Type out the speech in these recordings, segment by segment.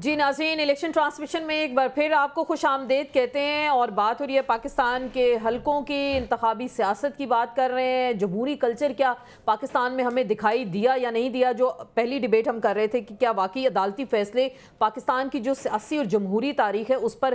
جی ناظرین، election transmission میں ایک بار پھر آپ کو خوش آمدید کہتے ہیں، اور بات ہو رہی ہے پاکستان کے حلقوں کی انتخابی سیاست کی بات کر رہے ہیں۔ جمہوری کلچر کیا پاکستان میں ہمیں دکھائی دیا یا نہیں دیا؟ جو پہلی ڈیبیٹ ہم کر رہے تھے کہ کیا واقعی عدالتی فیصلے پاکستان کی جو سیاسی اور جمہوری تاریخ ہے اس پر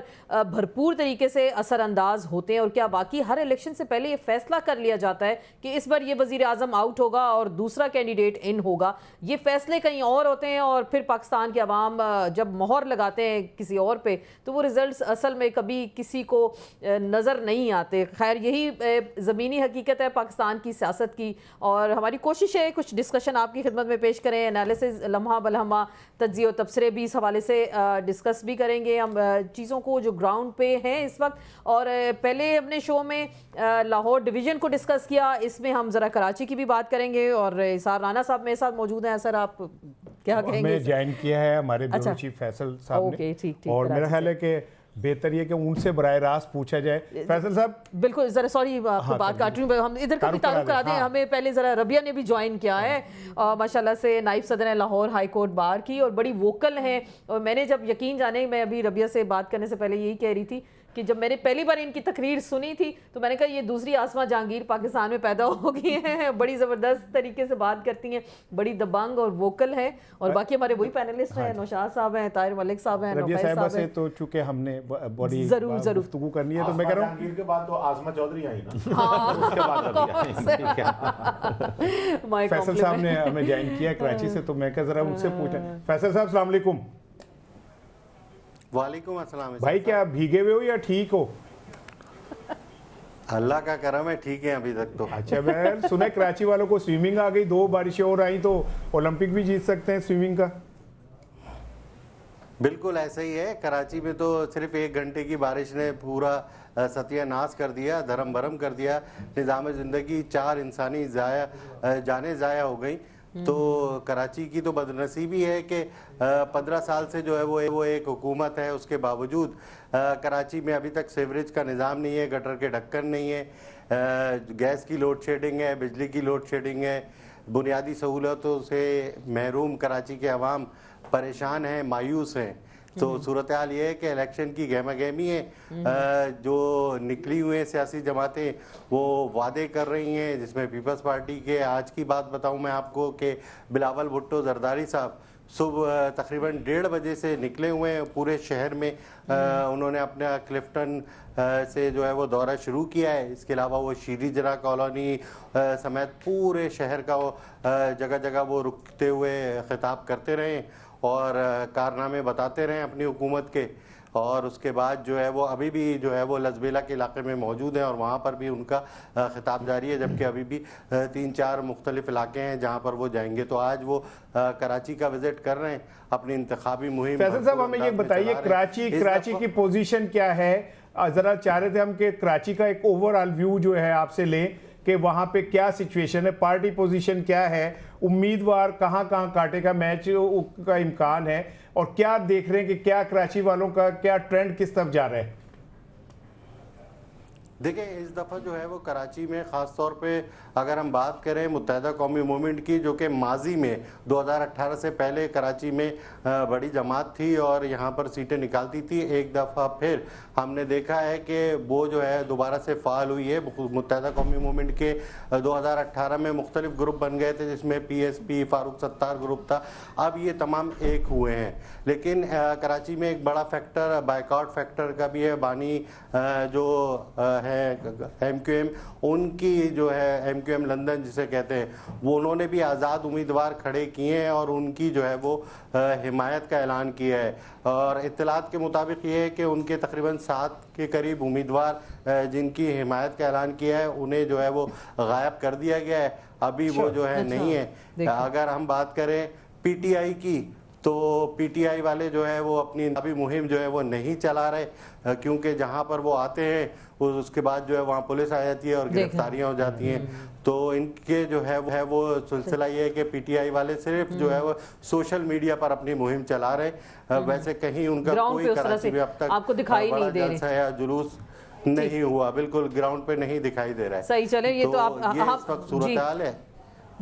بھرپور طریقے سے اثر انداز ہوتے ہیں، اور کیا واقعی ہر الیکشن سے پہلے یہ فیصلہ کر لیا جاتا ہے کہ اس بار یہ وزیر اعظم آؤٹ ہوگا اور دوسرا کینڈیڈیٹ ان ہوگا؟ یہ فیصلے کہیں اور ہوتے ہیں، اور پھر پاکستان کے عوام جب مہر لگاتے ہیں کسی اور پہ تو وہ ریزلٹس اصل میں کبھی کسی کو نظر نہیں آتے۔ خیر، یہی زمینی حقیقت ہے پاکستان کی سیاست کی، اور ہماری کوشش ہے کچھ ڈسکشن آپ کی خدمت میں پیش کریں، انالیسز لمحہ بلمحہ، تجزیے و تبصرے بھی اس حوالے سے ڈسکس بھی کریں گے ہم چیزوں کو جو گراؤنڈ پہ ہیں اس وقت۔ اور پہلے اپنے شو میں لاہور ڈویژن کو ڈسکس کیا، اس میں ہم ذرا کراچی کی بھی بات کریں گے، اور اسار رانا صاحب میرے ساتھ موجود ہیں۔ سر آپ کیا کہیں گے؟ ہمیں جوائن کیا ہے ہمارے بیورو چیف فیصل صاحب نے، اور میرا خیال ہے کہ بہتر یہ کہ ان سے براہ راست پوچھا جائے۔ فیصل صاحب بالکل، ذرا سوری آپ کو بات کاٹ رہی ہوں، ہم ادھر کا بھی تعارف کرا دیں۔ ہمیں پہلے ذرا ربیہ نے بھی جوائن کیا ہے، ماشاءاللہ سے نائب صدر ہیں لاہور ہائی کورٹ بار کی، اور بڑی ووکل ہیں۔ اور میں نے جب یقین جانے، میں ابھی ربیہ سے بات کرنے سے پہلے یہی کہہ رہی تھی کہ جب میں نے پہلی بار ان کی تقریر سنی تھی تو میں نے کہا یہ دوسری آسماں جہانگیر پاکستان میں پیدا ہو گئی ہیں، بڑی زبردست طریقے سے بات کرتی ہیں، بڑی دبنگ اور ووکل ہیں۔ اور باقی ہمارے وہی پینلسٹ ہیں، نوشاد صاحب ہیں، طاہر ملک صاحب ہیں، ربیہ صاحبہ سے تو چونکہ ہم نے بڑی گفتگو کرنی ہے تو میں کہہ رہا ہوں جہانگیر کے بعد تو آزمہ چودھری آئی نا، اس کے بعد ربیہ آئی۔ فیصل صاحب نے ہمیں جوائن کیا کراچی سے، تو میں کہا ذرا ان سے پوچھیں۔ فیصل صاحب السلام علیکم۔ وعلیکم السلام بھائی کیا بھیگے ہوئے ہو یا ٹھیک ہو؟ اللہ کا کرم ہے، ٹھیک ہے ابھی تک تو۔ اچھا، میں سنا کراچی والوں کو سوئمنگ آ گئی، 2 بارشیں اور آئیں تو اولمپک بھی جیت سکتے ہیں سوئمنگ کا۔ بالکل ایسا ہی ہے، کراچی میں تو صرف 1 گھنٹے کی بارش نے پورا ستیہ ناش کر دیا، دھرم بھرم کر دیا، نظام زندگی، 4 انسانی جانیں ضائع ہو گئیں۔ تو کراچی کی تو بدنصیبی ہے کہ 15 سال سے جو ہے وہ ایک حکومت ہے، اس کے باوجود کراچی میں ابھی تک سیوریج کا نظام نہیں ہے، گٹر کے ڈھکن نہیں ہے، گیس کی لوڈ شیڈنگ ہے، بجلی کی لوڈ شیڈنگ ہے، بنیادی سہولتوں سے محروم کراچی کے عوام پریشان ہیں، مایوس ہیں۔ تو صورتحال یہ ہے کہ الیکشن کی گہما گہمی ہے، جو نکلی ہوئے ہیں سیاسی جماعتیں وہ وعدے کر رہی ہیں، جس میں پیپلز پارٹی کے آج کی بات بتاؤں میں آپ کو کہ بلاول بھٹو زرداری صاحب صبح تقریباً 1:30 بجے سے نکلے ہوئے ہیں، پورے شہر میں انہوں نے اپنا کلفٹن سے جو ہے وہ دورہ شروع کیا ہے۔ اس کے علاوہ وہ شیری جرا کالونی سمیت پورے شہر کا وہ جگہ جگہ وہ رکتے ہوئے خطاب کرتے رہے اور کارنامے بتاتے رہے اپنی حکومت کے۔ اور اس کے بعد جو ہے وہ ابھی بھی جو ہے وہ لزبیلا کے علاقے میں موجود ہیں، اور وہاں پر بھی ان کا خطاب جاری ہے، جبکہ ابھی بھی 3-4 مختلف علاقے ہیں جہاں پر وہ جائیں گے۔ تو آج وہ کراچی کا وزٹ کر رہے ہیں، اپنی انتخابی مہم۔ فیصل صاحب ہمیں یہ بتائیے کراچی کی پوزیشن کیا ہے؟ ذرا چاہ رہے تھے ہم کہ کراچی کا ایک اوور آل ویو جو ہے آپ سے لیں کہ وہاں پہ کیا سچویشن ہے، پارٹی پوزیشن کیا ہے، امیدوار کہاں کہاں کاٹے کا میچ کا امکان ہے، اور کیا دیکھ رہے ہیں کہ کیا کراچی والوں کا کیا ٹرینڈ کس طرف جا رہا ہے؟ دیکھیں اس دفعہ جو ہے وہ کراچی میں خاص طور پہ اگر ہم بات کریں متحدہ قومی موومنٹ کی، جو کہ ماضی میں 2018 سے پہلے کراچی میں بڑی جماعت تھی اور یہاں پر سیٹیں نکالتی تھی، ایک دفعہ پھر ہم نے دیکھا ہے کہ وہ جو ہے دوبارہ سے فعال ہوئی ہے۔ متحدہ قومی موومنٹ کے 2018 میں مختلف گروپ بن گئے تھے، جس میں P S P, Farooq Sattar group تھا، اب یہ تمام ایک ہوئے ہیں۔ لیکن کراچی میں ایک بڑا فیکٹر بائیکاٹ فیکٹر کا بھی ہے۔ بانی جو ہے ایم کیو ایم، ان کی جو ہے ایم کیو ایم لندن جسے کہتے ہیں، وہ انہوں نے بھی آزاد امیدوار کھڑے کیے ہیں اور ان کی جو ہے وہ حمایت کا اعلان کیا ہے۔ اور اطلاعات کے مطابق یہ ہے کہ ان کے تقریباً 7 کے قریب امیدوار جن کی حمایت کا اعلان کیا ہے انہیں جو ہے وہ غائب کر دیا گیا ہے، ابھی وہ جو ہے نہیں ہے۔ اگر ہم بات کریں پی ٹی آئی کی، تو پی ٹی آئی والے جو ہے وہ اپنی انتخابی مہم جو ہے وہ نہیں چلا رہے، کیونکہ جہاں پر وہ آتے ہیں اس کے بعد جو ہے وہاں پولیس آ جاتی ہے اور گرفتاریاں ہو جاتی ہیں۔ تو ان کے جو ہے وہ سلسلہ یہ ہے کہ پی ٹی آئی والے صرف جو ہے وہ سوشل میڈیا پر اپنی مہم چلا رہے، ویسے کہیں ان کا کوئی کراچی میں اب تک بڑا جلسہ یا جلوس نہیں ہوا، بالکل گراؤنڈ پہ نہیں دکھائی دے رہا ہے۔ صحیح، چلیں یہ تو آپ یہ اس وقت صورتحال ہے۔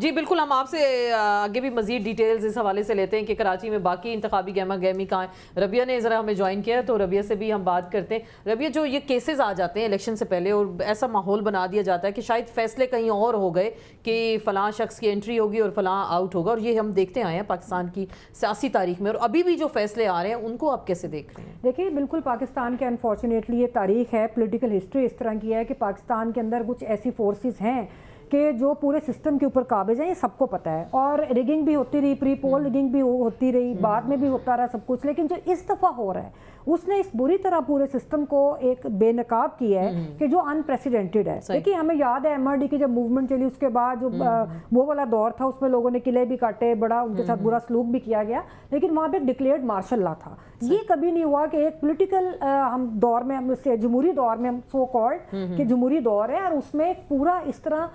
جی بالکل، ہم آپ سے آگے بھی مزید ڈیٹیلز اس حوالے سے لیتے ہیں کہ کراچی میں باقی انتخابی گہما گہمی کہاں ہیں. ربیہ نے ذرا ہمیں جوائن کیا ہے تو ربیہ سے بھی ہم بات کرتے ہیں. ربیہ، جو یہ کیسز آ جاتے ہیں الیکشن سے پہلے اور ایسا ماحول بنا دیا جاتا ہے کہ شاید فیصلے کہیں اور ہو گئے کہ فلاں شخص کی انٹری ہوگی اور فلاں آؤٹ ہوگا، اور یہ ہم دیکھتے آئے ہیں پاکستان کی سیاسی تاریخ میں، اور ابھی بھی جو فیصلے آ رہے ہیں ان کو آپ کیسے دیکھ رہے ہیں؟ دیکھیے بالکل پاکستان کے انفارچونیٹلی یہ تاریخ ہے، پولیٹیکل ہسٹری اس طرح کی ہے کہ پاکستان کے اندر کچھ ایسی فورسز ہیں کہ جو پورے سسٹم کے اوپر قابض ہیں، یہ سب کو پتہ ہے. اور ریگنگ بھی ہوتی رہی، پری پول ریگنگ بھی ہوتی رہی، بعد میں بھی ہوتا رہا سب کچھ، لیکن جو اس دفعہ ہو رہا ہے اس نے اس بری طرح پورے سسٹم کو ایک بے نقاب کیا ہے کہ جو انپریسیڈنٹڈ ہے. دیکھیے ہمیں یاد ہے MRD کی جب موومنٹ چلی، اس کے بعد جو وہ والا دور تھا اس میں لوگوں نے قلعے بھی کاٹے، بڑا ان کے ساتھ برا سلوک بھی کیا گیا، لیکن وہاں پہ ڈکلیئرڈ مارشل لا تھا. یہ کبھی نہیں ہوا کہ ایک پولیٹیکل ہم دور میں، ہم جمہوری دور میں، ہم سو کالڈ کہ جمہوری دور ہے، اور اس میں پورا اس طرح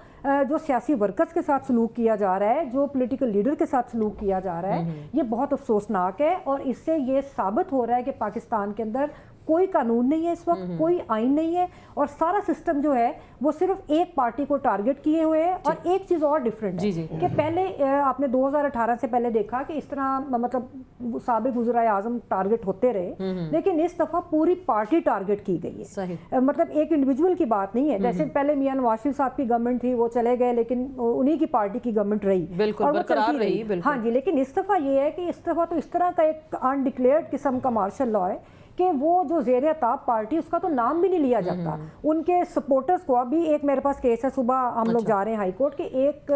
جو سیاسی ورکرز کے ساتھ سلوک کیا جا رہا ہے، جو پولیٹیکل لیڈر کے ساتھ سلوک کیا جا رہا ہے، یہ بہت افسوسناک ہے. اور اس سے یہ ثابت ہو رہا ہے کہ پاکستان کے اندر کوئی قانون نہیں ہے اس وقت، کوئی آئین نہیں ہے، اور سارا سسٹم جو ہے وہ صرف ایک پارٹی کو ٹارگٹ کیے ہوئے ہے. اور ایک چیز اور ڈیفرنٹ ہے کہ پہلے آپ نے 2018 سے پہلے دیکھا کہ اس طرح مطلب سابق وزرائے اعظم ٹارگٹ ہوتے رہے، لیکن اس دفعہ پوری پارٹی ٹارگٹ کی گئی ہے. مطلب ایک انڈیویجول کی بات نہیں ہے، جیسے پہلے میاں نواز شریف صاحب کی گورنمنٹ تھی، وہ چلے گئے لیکن انہی کی پارٹی کی گورنمنٹ رہی اور وہ چلتی رہی. ہاں جی، لیکن اس دفعہ یہ ہے کہ اس دفعہ تو اس طرح کا ایک انڈکلیئرڈ قسم کا مارشل لا ہے کہ وہ جو زیر عطاب پارٹی، اس کا تو نام بھی نہیں لیا جاتا. ان کے سپورٹرز کو، ابھی ایک میرے پاس کیس ہے، صبح ہم لوگ جا رہے ہیں ہائی کورٹ، کہ ایک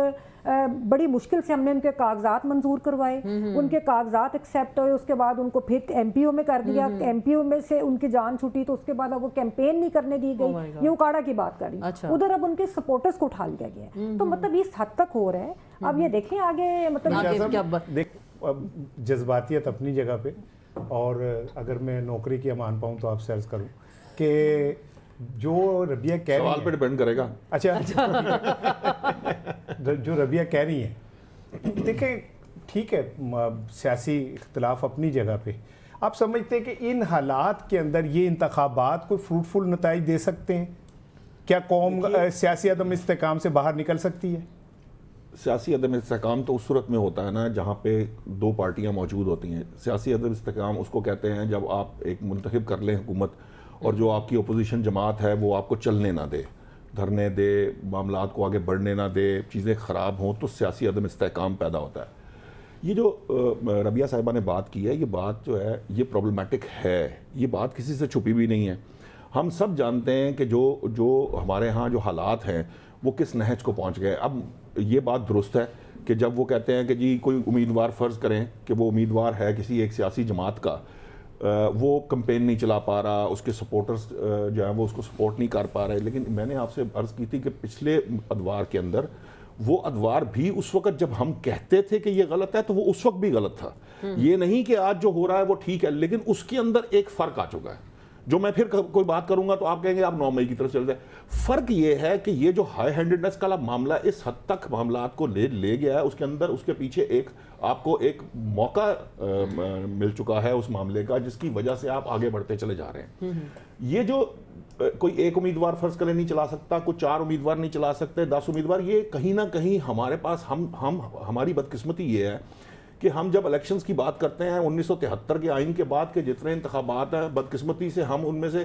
بڑی مشکل سے ہم نے ان کے کاغذات منظور کروائے، ان کے کاغذات ایکسیپٹ ہوئے، اس کے بعد ان کو پھر MPO میں کر دیا، MPO میں سے ان کی جان چھوٹی تو اس کے بعد اب وہ کیمپین نہیں کرنے دی گئی. یہ اکاڑا کی بات کر رہی، ادھر اب ان کے سپورٹرز کو اٹھا لیا گیا. تو مطلب اس حد تک ہو رہا ہے. اب یہ دیکھیں آگے مطلب جذباتیت اپنی جگہ پہ، اور اگر میں نوکری کی مان پاؤں تو آپ سے عرض کروں کہ جو ربیہ کہہ رہی ہے، سوال پہ ڈیپینڈ کرے گا. اچھا جو ربیہ کہہ رہی ہیں، دیکھیں ٹھیک ہے، سیاسی اختلاف اپنی جگہ پہ. آپ سمجھتے ہیں کہ ان حالات کے اندر یہ انتخابات کوئی فروٹفل نتائج دے سکتے ہیں؟ کیا قوم سیاسی عدم استحکام سے باہر نکل سکتی ہے؟ سیاسی عدم استحکام تو اس صورت میں ہوتا ہے نا جہاں پہ دو پارٹیاں موجود ہوتی ہیں. سیاسی عدم استحکام اس کو کہتے ہیں جب آپ ایک منتخب کر لیں حکومت، اور جو آپ کی اپوزیشن جماعت ہے وہ آپ کو چلنے نہ دے، دھرنے دے، معاملات کو آگے بڑھنے نہ دے، چیزیں خراب ہوں، تو سیاسی عدم استحکام پیدا ہوتا ہے. یہ جو ربیہ صاحبہ نے بات کی ہے، یہ بات جو ہے یہ پرابلمٹک ہے. یہ بات کسی سے چھپی بھی نہیں ہے. ہم سب جانتے ہیں کہ جو ہمارے ہاں جو حالات ہیں وہ کس نہج کو پہنچ گئے. اب یہ بات درست ہے کہ جب وہ کہتے ہیں کہ جی کوئی امیدوار فرض کریں کہ وہ امیدوار ہے کسی ایک سیاسی جماعت کا، وہ کمپین نہیں چلا پا رہا، اس کے سپورٹرز جو ہیں وہ اس کو سپورٹ نہیں کر پا رہے. لیکن میں نے آپ سے عرض کی تھی کہ پچھلے ادوار کے اندر وہ ادوار بھی اس وقت جب ہم کہتے تھے کہ یہ غلط ہے تو وہ اس وقت بھی غلط تھا. یہ نہیں کہ آج جو ہو رہا ہے وہ ٹھیک ہے، لیکن اس کے اندر ایک فرق آ چکا ہے جو میں پھر کوئی بات کروں گا تو آپ کہیں گے آپ 9 مئی کی طرف چل جائیں. فرق یہ ہے کہ یہ جو ہائی ہینڈڈنس کا معاملہ اس حد تک معاملات کو لے گیا ہے، اس کے اندر اس کے پیچھے آپ کو ایک موقع مل چکا ہے اس معاملے کا، جس کی وجہ سے آپ آگے بڑھتے چلے جا رہے ہیں. یہ جو کوئی ایک امیدوار فرض کرے نہیں چلا سکتا، کوئی 4 امیدوار نہیں چلا سکتے، 10 امیدوار، یہ کہیں نہ کہیں ہمارے پاس ہماری بدقسمتی یہ ہے کہ ہم جب الیکشنز کی بات کرتے ہیں 1973 کے آئین کے بعد کے جتنے انتخابات ہیں، بدقسمتی سے ہم ان میں سے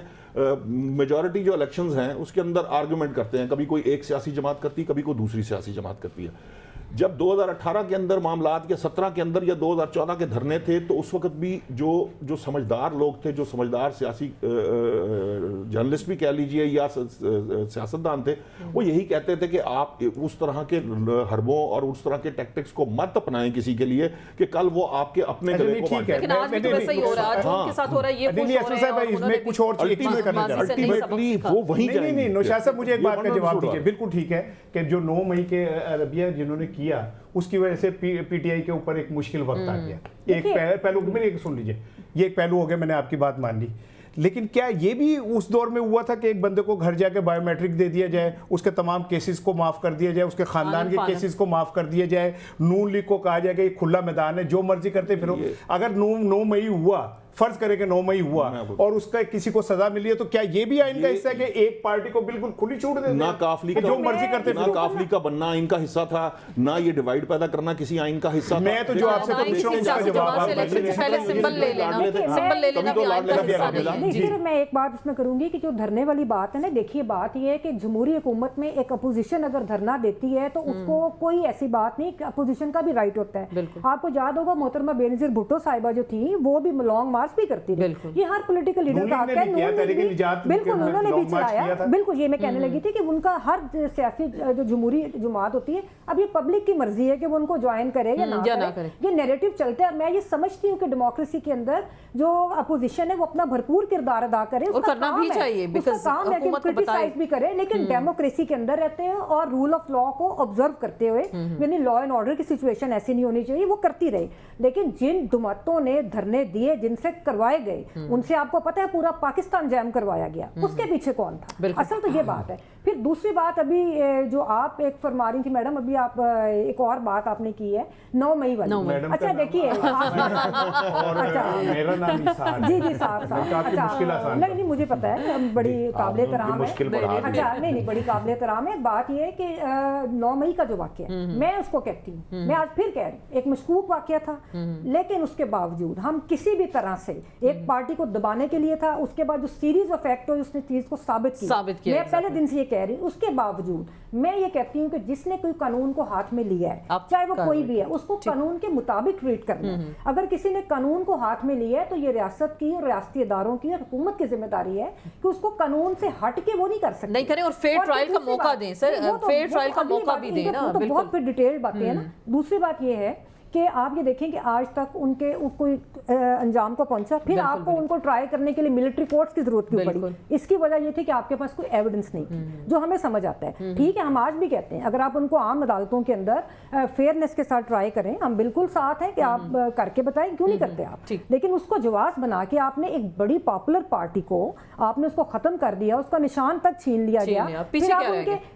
میجورٹی جو الیکشنز ہیں اس کے اندر آرگومنٹ کرتے ہیں. کبھی کوئی ایک سیاسی جماعت کرتی ہے، کبھی کوئی دوسری سیاسی جماعت کرتی ہے. جب 2018 کے اندر معاملات یا 17 کے اندر یا 2014 کے دھرنے تھے تو اس وقت بھی جو سمجھدار لوگ تھے، جو سمجھدار سیاسی جرنلسٹ بھی کہہ لیجئے یا سیاستدان تھے، وہ یہی کہتے تھے کہ آپ اس طرح کے حربوں اور اس طرح کے ٹیکٹکس کو مت اپنائیں کسی کے لیے کہ کل وہ آپ کے اپنے گلے کو کاٹ جائے. لیکن آج بھی تو ویسا ہی ہو رہا ہے جو ان کے ساتھ ہو رہا ہے، یہ خوش ہو رہے ہیں، اس میں کچھ اور الٹیمیٹلی وہ وہیں جائیں گے. نہیں نوشاد صاحح مجھے ایک بات کا جواب دیجیے. بالکل ٹھیک ہے کہ جو 9 مئی کے ربیہ جنہوں نے کیا اس کی وجہ سے پی ٹی آئی کے اوپر ایک مشکل وقت آ گیا. ایک پہلو میں ایک سن لیجیے، یہ ایک پہلو ہو گیا، میں نے آپ کی بات مان لی. لیکن کیا یہ بھی اس دور میں ہوا تھا کہ ایک بندے کو گھر جا کے بایو میٹرک دے دیا جائے، اس کے تمام کیسز کو معاف کر دیا جائے، اس کے خاندان کے کیسز کو معاف کر دیا جائے، نون لیگ کو کہا جائے کہ یہ کھلا میدان ہے، جو مرضی کرتے پھرو؟ اگر 9 مئی ہوا फर्ज करें कि 9 मई हुआ और उसका किसी को सजा मिली है, तो क्या ये भी आइन का हिस्सा है कि एक पार्टी को बिल्कुल खुली छूट दे ना काफली का जो मर्जी करते ना काफली का बनना आइन का हिस्सा था, ना ये डिवाइड पैदा करना किसी आइन का हिस्सा था। मैं तो जो आपसे पूछ रहा हूं उसका जवाब आप पहले सिंबल ले लेना, सिंबल ले लेना भी आइन का हिस्सा नहीं है। नहीं, सिर्फ मैं एक बात इसमें करूंगी कि जो धरने वाली बात है ना, देखिए बात ये है कि जमहूरी हुकूमत में एक अपोजिशन अगर धरना देती है तो उसको कोई ऐसी बात नहीं, अपोजिशन का भी राइट होता है। आपको याद होगा मोहतरमा बेनजीर भुट्टो साहिबा जो थी वो भी लॉन्ग मार्च भी करती रही, ये हर पॉलिटिकल लीडर का हक है। बिल्कुल उन्होंने भी चलाया, बिल्कुल ये मैं कहने लगी थी कि उनका हर सियासी जो जमहूरी जमात होती है, अब ये पब्लिक की मर्जी है कि वो उनको ज्वाइन करे या ना करे, ये नैरेटिव चलता है। मैं ये समझती हूँ कि डेमोक्रेसी के अंदर जो अपोजिशन है वो अपना भरपूर किरदार अदा करे, और करना भी चाहिए, उसका काम है कि क्रिटिसाइज भी करे, लेकिन डेमोक्रेसी के अंदर रहते हैं और रूल ऑफ लॉ को ऑब्जर्व करते हुए, यानी लॉ एंड ऑर्डर की सिचुएशन ऐसी नहीं होनी चाहिए, वो करती रही। लेकिन जिन जमातों ने धरने दिए, जिनसे करवाए गए, उनसे आपको पता है पूरा पाकिस्तान जैम करवाया गया, उसके पीछे कौन था? असल तो ये बात है। फिर दूसरी बात, अभी जो आप एक फरमा रही थी मैडम, अभी आप एक और बात आपने की है 9 मई वाली। अच्छा देखिए, मेरा नाम निसार, जी साहब, अच्छा नहीं मुझे पता है, बड़ी काबिल तराम है। अच्छा नहीं बड़ी काबिल तराम है। बात ये है कि 9 मई का जो वाकया है, मैं उसको कहती हूँ, मैं आज फिर कह रही हूँ, एक मशकूक वाकया था, लेकिन उसके बावजूद हम किसी भी तरह से एक पार्टी को दबाने के लिए था, उसके बाद जो सीरीज ऑफ एक्ट हुए उसने चीज को साबित किया। मैं पहले दिन से ये कह रही हूँ, उसके बावजूद मैं ये कहती हूँ कि जिसने कोई कानून को हाथ में लिया है, चाहे वो कोई भी है, उसको कानून के मुताबिक ट्रीट करना है। अगर किसी ने कानून को हाथ में लिया है तो ये रियासत की और रियासती इदारों की और हुकूमत की जिम्मेदारी है कि उसको कानून से हट के वो नहीं कर सकते, नहीं करें और फेयर ट्रायल का मौका दें सर, फेयर ट्रायल का मौका भी दें ना। बहुत फिर डिटेल्ड बातें हैं ना। दूसरी बात ये है कि आप ये देखें कि आज तक उनके कोई अंजाम को पहुंचा, फिर आपको उनको ट्राई करने के लिए मिलिट्री कोर्ट्स की जरूरत क्यों पड़ी? इसकी वजह ये थी कि आपके पास कोई एविडेंस नहीं थी, जो हमें समझ आता है। ठीक है, हम आज भी कहते हैं अगर आप उनको आम अदालतों के अंदर फेयरनेस के साथ ट्राई करें, हम बिल्कुल साथ हैं कि आप करके बताएं, क्यों नहीं करते आप? लेकिन उसको जवाब बना के आपने एक बड़ी पॉपुलर पार्टी को आपने उसको खत्म कर दिया, उसका निशान तक छीन लिया गया,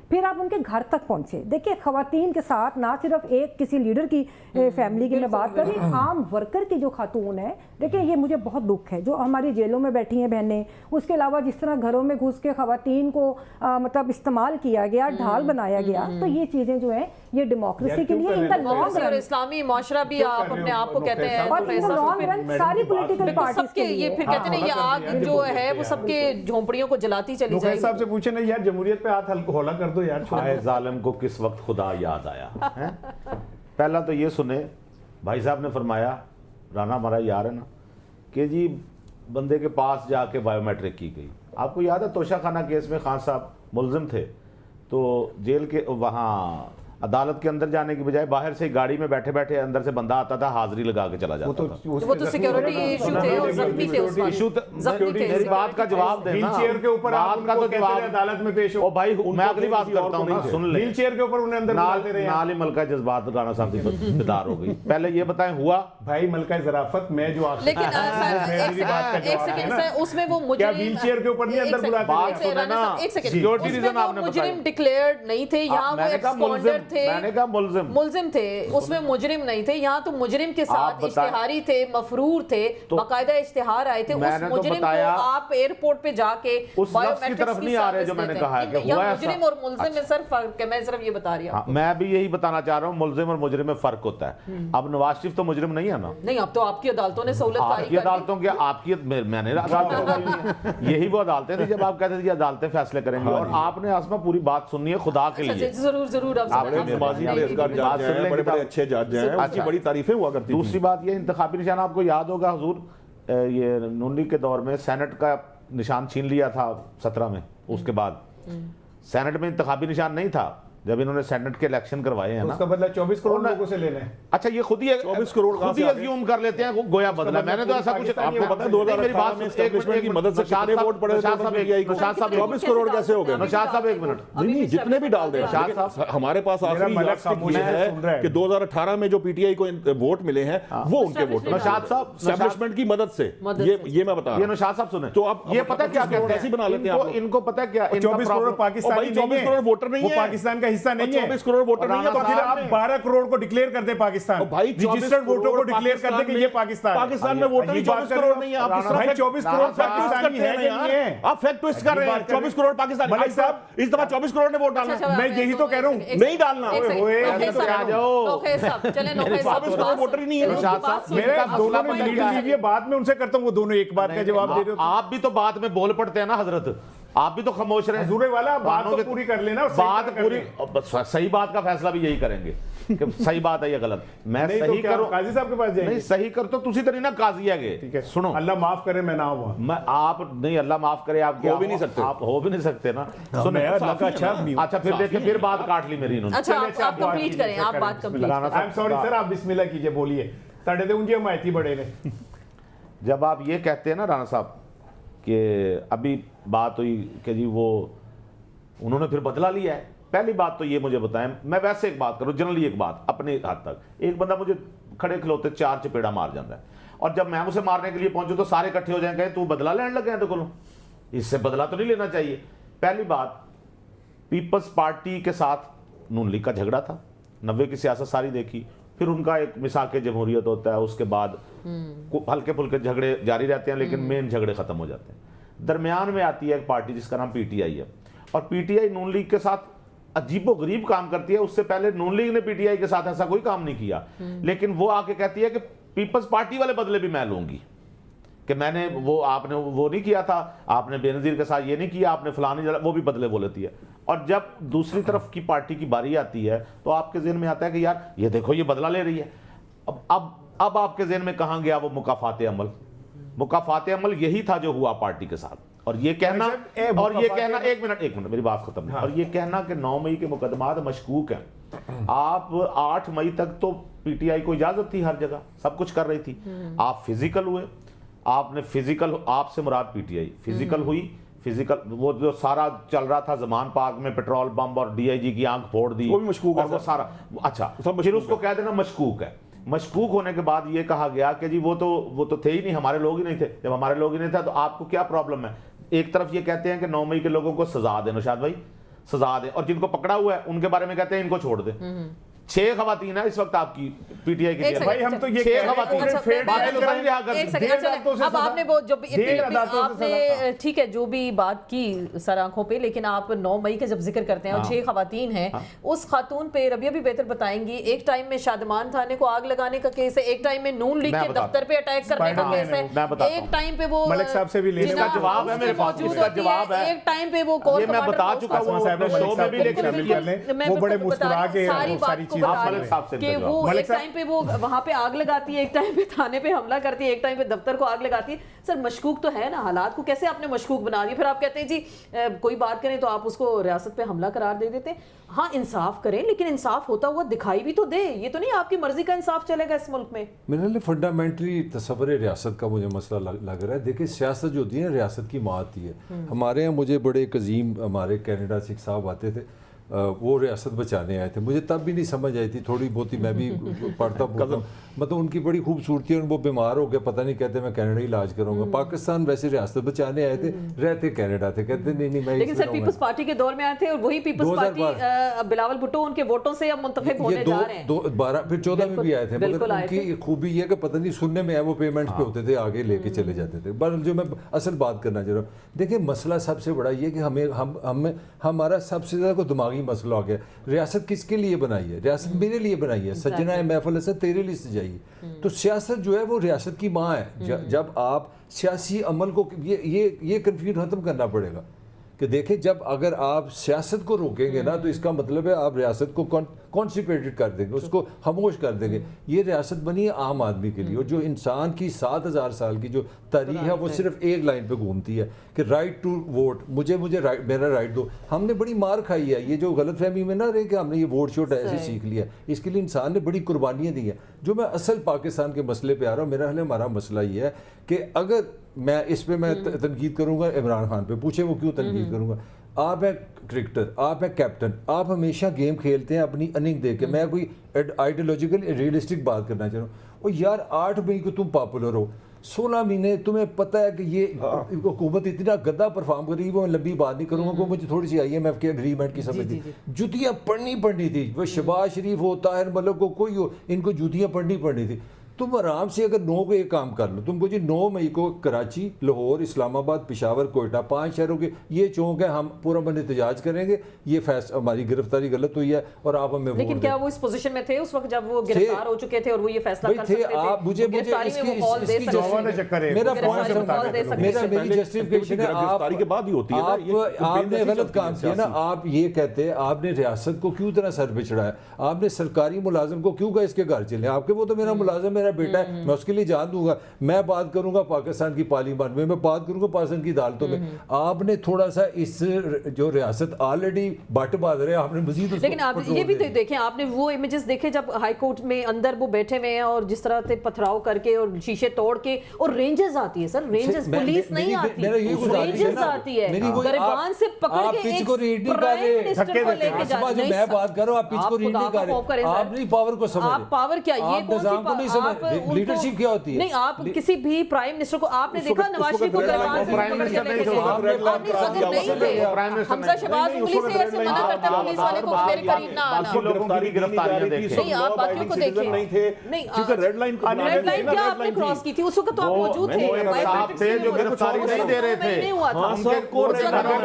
फिर आप उनके घर तक पहुंचे। देखिए, खवातीन के साथ ना सिर्फ एक किसी लीडर की फैमिली की मैं बात करी, आम वर्कर की जो खातून है, देखिए ये मुझे बहुत दुख है, जो हमारी जेलों में बैठी हैं बहनें, उसके अलावा जिस तरह घरों में घुस के खवातीन को मतलब इस्तेमाल किया गया, ढाल बनाया गया, तो ये चीजें जो हैं ये डेमोक्रेसी के लिए इनका लॉन्ग रन, इस्लामी माशरा भी आप अपने आप को कहते हैं, और इन लॉन्ग रन सारी पॉलिटिकल पार्टीज के ये फिर कहते हैं ये आग जो है वो सबके झोंपड़ियों को जलाती चली जाएगी। साहब से पूछे ना यार, जमहूरियत पे हाथ हौला कर दो यार, आए जालिम को किस वक्त खुदा याद आया है? पहला तो ये सुने, भाई साहब ने फरमाया, राना हमारा यार है ना, कि जी बंदे के पास जाके बायोमेट्रिक की गई। आपको याद है तोशा खाना केस में खान साहब मुलजिम थे, तो जेल के वहाँ अदालत के अंदर जाने की बजाय बाहर से गाड़ी में बैठे बैठे अंदर से बंदा आता था, हाजिरी लगा के चला जाता था। वो तो सिक्योरिटी इशू थे और जख्मी थे उस वक्त। मेरी बात का जवाब देना, व्हीलचेयर के ऊपर बात का तो जवाब अदालत में पेश हो। ओ भाई मैं अगली बात करता हूँ ना, सुन ले। व्हीलचेयर के ऊपर उन्हें अंदर बुलाते रहे, नाल ही मलका जज्बात राणा साहब की बेदार हो गई। पहले ये बताएं हुआ भाई मलका ज़राफत, मैं जो आपसे लेकिन एक सेकंड, उसमें वो मुजरिम व्हीलचेयर के ऊपर नहीं अंदर बुलाते? बात सुने ना, सिक्योरिटी रीजन आपने बताया, मुजरिम डिक्लेयर्ड नहीं थे, यहाँ वो एक्सकॉन्डेड थे, मैंने कहा मुल्जिम थे, उसमें मुजरिम नहीं थे। यहाँ तो मुजरिम के साथ इश्तिहारी थे, मफरूर थे, बाकायदा इश्तिहार आए थे। उस मुजरिम को आप एयरपोर्ट पे जाके उस लफ्ज़ की तरफ नहीं आ रहे जो मैंने कहा है कि हुआ ऐसा। मुजरिम और मुल्जिम में सर फर्क है, मैं सिर्फ ये बता रही हूँ। मैं भी यही बताना चाह रहा हूँ, मुल्जिम और मुजरिम में फर्क होता है। अब नवाज शरीफ तो मुजरिम नहीं है ना? नहीं, अब तो आपकी अदालतों ने सहूलत आपकी अदालतों के, आपकी मैंने अदालतें यही वो अदालतें थी जब आप कहते थे अदालतें फैसले करेंगी, और आपने आसमा पूरी बात सुननी है खुदा के लिए। जरूर जरूर बड़े अच्छे जज हैं, अच्छी बड़ी तारीफें हुआ करती। दूसरी बात ये, इंतखाबी निशान आपको याद होगा हुजूर, ये नूनी के दौर में सेनेट का निशान छीन लिया था 17 में, उसके बाद सेनेट में इंतखाबी निशान नहीं था जब इन्होंने सेनेट के इलेक्शन करवाए हैं ना, उसका बदला 24 करोड़ लोगों से लेना है। अच्छा ये खुद ही 24 करोड़ खुद ही अज्यूम कर लेते हैं गोया बदला। मैंने तो ऐसा कुछ, आपको पता है 2018 में एस्टैब्लिशमेंट की मदद से कितने वोट पड़े थे? 24 करोड़ कैसे हो गए? नौशाद साहब एक मिनट, नहीं जितने भी डाल दें, हमारे पास आखिरी है कि 2018 में जो पीटीआई को वोट मिले हैं वो उनके वोट, नौशाद साहब एस्टैब्लिशमेंट की मदद से, ये मैं बता रहा हूं। ये नौशाद साहब सुने, तो आप ये पता क्या कहते हैं, ऐसे बना लेते हैं, इनको पता क्या, 24 करोड़ पाकिस्तानी 24 करोड़ वोटर नहीं है, वो पाकिस्तान का حصہ نہیں ہے 24 کروڑ ووٹر نہیں ہے تو پھر آپ 12 کروڑ کو ڈکلیئر کر دیں پاکستان, بھائی رجسٹرڈ ووٹوں کو ڈکلیئر کر دیں کہ یہ پاکستان میں ووٹر ہی 24 کروڑ نہیں ہے. آپ کس طرح بھائی 24 کروڑ پاکستانی ہے کہ نہیں ہے؟ آپ فیکٹ ٹویسٹ کر رہے ہیں. 24 کروڑ پاکستانی, ملک صاحب اس دفعہ 24 کروڑ نے ووٹ ڈالنا ہے. میں یہی تو کہہ رہا ہوں, نہیں ڈالنا. ووٹر ہی نہیں ہے. میرے دونوں نے لیڈ لی ہوئی ہے, بعد میں ان سے کرتا ہوں, وہ دونوں ایک بات کا جواب دے رہے ہو. آپ بھی تو بعد میں بول پڑتے ہیں نا حضرت, آپ بھی تو خاموش رہے. حضور والا بات تو پوری کر لینا, بات پوری, صحیح بات کا فیصلہ بھی یہی کریں گے کہ صحیح بات ہے یا غلط. میں صحیح کروں, قاضی صاحب کے پاس جائیں نہیں صحیح کر تو تسی تو نہیں نا قاضی ہے گے. سنو, اللہ معاف کرے میں نہ ہوا, میں آپ نہیں, اللہ معاف کرے, آپ ہو بھی نہیں سکتے, آپ ہو بھی نہیں سکتے نا. سنیں اللہ کا اچھا آدمی ہوں. اچھا پھر دیکھیں, پھر بات کاٹ لی میری انہوں نے. اچھا آپ کمپلیٹ کریں, آپ بات کمپلیٹ کریں. آئی ایم سوری سر, آپ بسم اللہ کیجئے, بولیے. تڑے دے انجے حمایتی بڑے نے. جب آپ یہ کہتے ہیں نا رانا صاحب کہ ابھی بات ہوئی کہ جی وہ انہوں نے پھر بدلہ لیا ہے, پہلی بات تو یہ مجھے بتائیں, میں ویسے ایک بات کروں, جنرلی ایک بات اپنے حد تک, ایک بندہ مجھے کھڑے کھلوتے 4 چپیڑا مار جاتا ہے, اور جب میں اسے مارنے کے لیے پہنچوں تو سارے اکٹھے ہو جائیں گے تو بدلہ لینے لگے ہیں, تو کلوں اس سے بدلہ تو نہیں لینا چاہیے. پہلی بات, پیپلز پارٹی کے ساتھ نون لیگ کا جھگڑا تھا, 90 کی سیاست ساری دیکھی, پھر ان کا ایک مساق جمہوریت ہوتا ہے, اس کے بعد ہلکے پھلکے جھگڑے جاری رہتے ہیں, لیکن مین جھگڑے ختم ہو جاتے ہیں. درمیان میں آتی ہے ایک پارٹی جس کا نام پی ٹی آئی ہے, اور P T I known league کے ساتھ عجیب و غریب کام کرتی ہے. اس سے پہلے نون لیگ نے پی ٹی آئی کے ساتھ ایسا کوئی کام نہیں کیا, لیکن وہ آ کے کہتی ہے کہ پیپلز پارٹی والے بدلے بھی میں لوں گی, کہ میں نے وہ, آپ نے وہ نہیں کیا تھا, آپ نے بے نظیر کے ساتھ یہ نہیں کیا, آپ نے فلانی, وہ بھی بدلے وہ لیتی ہے. اور جب دوسری طرف کی پارٹی کی باری آتی ہے تو آپ کے ذہن میں آتا ہے کہ یار یہ دیکھو یہ بدلہ لے رہی ہے. اب آپ کے ذہن میں کہاں گیا وہ مکافات عمل؟ مکافات عمل یہی تھا جو ہوا پارٹی کے ساتھ. اور یہ کہنا ایک منٹ میری بات ختم ہے. اور یہ کہنا کہ 9 مئی کے مقدمات مشکوک ہیں, آپ 8 مئی تک تو پی ٹی آئی کو اجازت تھی, ہر جگہ سب کچھ کر رہی تھی. آپ فزیکل ہوئے, آپ نے فزیکل, آپ سے مراد پی ٹی آئی فزیکل ہوئی, فزیکل وہ جو سارا چل رہا تھا زمان پارک میں, پیٹرول بم اور ڈی آئی جی کی آنکھ پھوڑ دی, وہ بھی مشکوک ہے, وہ سارا اچھا, پھر اس کو کہہ دینا مشکوک ہے. مشکوک ہونے کے بعد یہ کہا گیا کہ جی وہ تو تھے ہی نہیں, ہمارے لوگ ہی نہیں تھے. جب ہمارے لوگ ہی نہیں تھے تو آپ کو کیا پرابلم ہے؟ ایک طرف یہ کہتے ہیں کہ 9 مئی کے لوگوں کو سزا دیں, نشاد بھائی سزا دیں, اور جن کو پکڑا ہوا ہے ان کے بارے میں کہتے ہیں ان کو چھوڑ دیں. 6 خواتین ہیں اس وقت آپ کی پی ٹی آئی کی, بھائی ہم تو یہ 6 خواتین, اب آپ نے آپ نے ٹھیک ہے جو بھی بات کی سر آنکھوں پہ, لیکن آپ 9 مئی کا جب ذکر کرتے ہیں اور 6 خواتین ہیں, اس خاتون پہ ربیہ بھی بہتر بتائیں گی, ایک ٹائم میں شادمان تھانے کو آگ لگانے کا کیس ہے, ایک ٹائم میں نون لیگ کے دفتر پہ اٹیک کرنے کا کیس ہے, ایک ٹائم پہ وہ ملک صاحب سے بھی لینے کا جواب ہے میرے پاس, اس کا جواب ہے, ایک ٹائم پہ وہ کور میں بتا چکا ہوں شو میں بھی, لیکن وہ بڑے مسکرا کے ساری چیزیں کہ وہ ایک ٹائم پہ وہ وہاں پہ آگ لگاتی ہے, ایک ٹائم پہ تھانے پہ حملہ کرتی ہے, ایک ٹائم پہ دفتر کو آگ لگاتی ہے. سر مشکوک تو ہے نا, حالات کو کیسے آپ نے مشکوک بنا دیا؟ پھر آپ کہتے ہیں جی کوئی بات کریں تو آپ اس کو ریاست پہ حملہ قرار دے دیتے ہیں. ہاں انصاف کریں, لیکن انصاف ہوتا ہوا دکھائی بھی تو دے, یہ تو نہیں آپ کی مرضی کا انصاف چلے گا اس ملک میں. میرے لیے فنڈامنٹلی تصور ریاست کا مجھے مسئلہ لگ رہا ہے. دیکھیں سیاست جو ہوتی ہے ریاست کی ماں آتی ہے. ہمارے یہاں مجھے بڑے ایک عظیم ہمارے کینیڈا سے ایک صاحب آتے تھے, وہ ریاست بچانے آئے تھے, مجھے تب بھی نہیں سمجھ آئی تھی, تھوڑی بہت ہی میں بھی پڑھتا ہوں, مطلب ان کی بڑی خوبصورتی ہے, وہ بیمار ہو گئے, پتہ نہیں کہتے میں کینیڈا علاج کروں گا. پاکستان ویسے ریاست بچانے آئے تھے, رہتے کینیڈا تھے, کہتے نہیں میں, لیکن سر پیپلز پارٹی کے دور میں آئے تھے, اور وہی پیپلز پارٹی بلاول بھٹو ان کے ووٹوں سے اب منتخب ہونے جا رہے ہیں. 12 پھر 14 میں بھی آئے تھے, مگر ان کی خوبی یہ کہ پتہ نہیں سننے میں ہے وہ پیمنٹس پہ ہوتے تھے, آگے لے کے چلے جاتے تھے. بس جو میں اصل بات کرنا چاہ رہا ہوں, دیکھیں مسئلہ سب سے بڑا یہ کہ ہمارا سب سے زیادہ کوئی دماغی مسئلہ ہو گیا. ریاست کس کے لیے بنائی ہے؟ ریاست میرے لیے بنائی ہے, سجنا ہے محفل اسد تیرے لیے سجائی. تو سیاست جو ہے وہ ریاست کی ماں ہے. جب آپ سیاسی عمل کو یہ کنفیوژن ختم کرنا پڑے گا کہ دیکھیں, جب اگر آپ سیاست کو روکیں گے نا تو اس کا مطلب ہے آپ ریاست کو کانسٹیپیٹڈ کر دیں گے, اس کو خاموش کر دیں گے. یہ ریاست بنی ہے عام آدمی کے لیے, اور جو انسان کی 7000 سال کی جو تاریخ ہے وہ صرف ایک لائن پہ گھومتی ہے کہ رائٹ ٹو ووٹ, مجھے میرا رائٹ دو. ہم نے بڑی مار کھائی ہے, یہ جو غلط فہمی میں نہ رہے کہ ہم نے یہ ووٹ شوٹ ایسے سیکھ لیا, اس کے لیے انسان نے بڑی قربانیاں دی ہیں. جو میں اصل پاکستان کے مسئلے پہ آ رہا ہوں, میرا حال ہمارا مسئلہ یہ ہے کہ اگر میں اس پہ میں تنقید کروں گا عمران خان پہ, پوچھیں وہ کیوں تنقید کروں گا. آپ ہیں کرکٹر, آپ ہیں کیپٹن, آپ ہمیشہ گیم کھیلتے ہیں اپنی اننگ دے کے. میں کوئی آئیڈیالوجیکل ریئلسٹک بات کرنا چاہ رہا ہوں. اور یار 8 مئی کو تم پاپولر ہو, 16 مہینے تمہیں پتہ ہے کہ یہ حکومت اتنا گندا پرفارم کر رہی ہے. وہ لمبی بات نہیں کروں گا, وہ مجھے تھوڑی سی IMF کے اگریمنٹ کی سمجھ تھی. جوتیاں پڑنی تھی, وہ شہباز شریف ہو, طاہر ملک کو, کوئی ہو, ان کو جوتیاں پڑنی تھی. تم آرام سے اگر 9 کو ایک کام کر لو, تم کو جی 9 مئی کو کراچی, لاہور, اسلام آباد, پشاور, کوئٹہ, 5 شہروں کے یہ چونک ہے, ہم پورا من احتجاج کریں گے, یہ ہماری گرفتاری غلط ہوئی ہے اور آپ ہمیں. لیکن کیا وہ اس پوزیشن میں تھے اس وقت جب وہ گرفتار ہو چکے تھے اور وہ یہ فیصلہ کر سکتے تھے؟ مجھے میرا پوائنٹ, میری جسٹیفیکیشن ہے, آپ نے غلط کام کیا نا. آپ یہ کہتے ہیں آپ نے ریاست کو کیوں طرح سر پہ چڑھایا, آپ نے سرکاری ملازم کو کیوں کہا اس کے گھر چلیں, آپ کے وہ تو میرا ملازم, میرا بیٹا ہے, میں اس کے لیے جان دوں گا. میں بات کروں گا پاکستان کی پارلیمان میں بات کروں گا پاکستان کی عدالتوں میں. آپ نے تھوڑا سا اس جو ریاست آلریڈی بٹ باز رہے, آپ نے مزید. لیکن آپ یہ بھی دیکھیں, آپ نے وہ امیجز دیکھے جب ہائی کورٹ میں اندر وہ بیٹھے ہوئے ہیں اور جس طرح سے پتھراؤ کر کے اور شیشے توڑ کے, اور رینجرز آتی ہے سر, رینجرز پولیس نہیں آتی, رینجرز آتی ہے گریبان سے پکڑ کے ایک پرائم منسٹر کو لے کے جاتے ہیں. میں بات کر رہا ہوں, آپ پچ کو ریڈ نہیں کر رہے, آپ نہیں پاور کو سمجھ, آپ پاور کیا, یہ کون سی لیڈرشپ کیا ہوتی ہے؟ نہیں, آپ کسی بھی پرائم منسٹر کو آپ نے دیکھا نواز شریف کو گریبان سے پکڑ کے لے کے گئے, حمزہ شہباز انگلی سے ایسے منع کرتے ہیں پولیس والے کو میرے قریب نہ آنا. نہیں, آپ باقیوں کو دیکھیں, نہیں ریڈ لائن کیا آپ نے کراس کی تھی اس وقت, تو آپ موجود تھے, جو گرفتاری نہیں دے رہے تھے, نہیں ہوا تھا. گرفتاری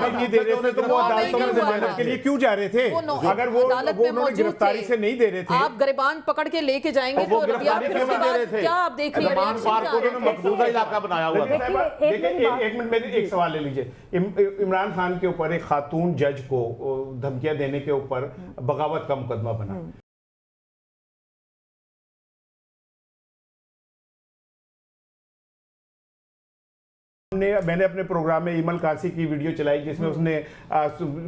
نہیں دے رہے تھے تو وہ عدالتوں میں ضمانت کے لیے کیوں جا رہے تھے؟ اگر وہ گرفتاری سے نہیں دے رہے تھے, آپ گریبان پکڑ کے لے کے جائیں گے تو کیا آپ دیکھ رہے ہیں مقبوضہ علاقہ بنایا ہوا تھا. ایک منٹ, میرے ایک سوال لے لیجئے. عمران خان کے اوپر ایک خاتون جج کو دھمکیاں دینے کے اوپر بغاوت کا مقدمہ بنا. میں نے اپنے پروگرام میں ایمل قاسی کی ویڈیو چلائی جس میں اس نے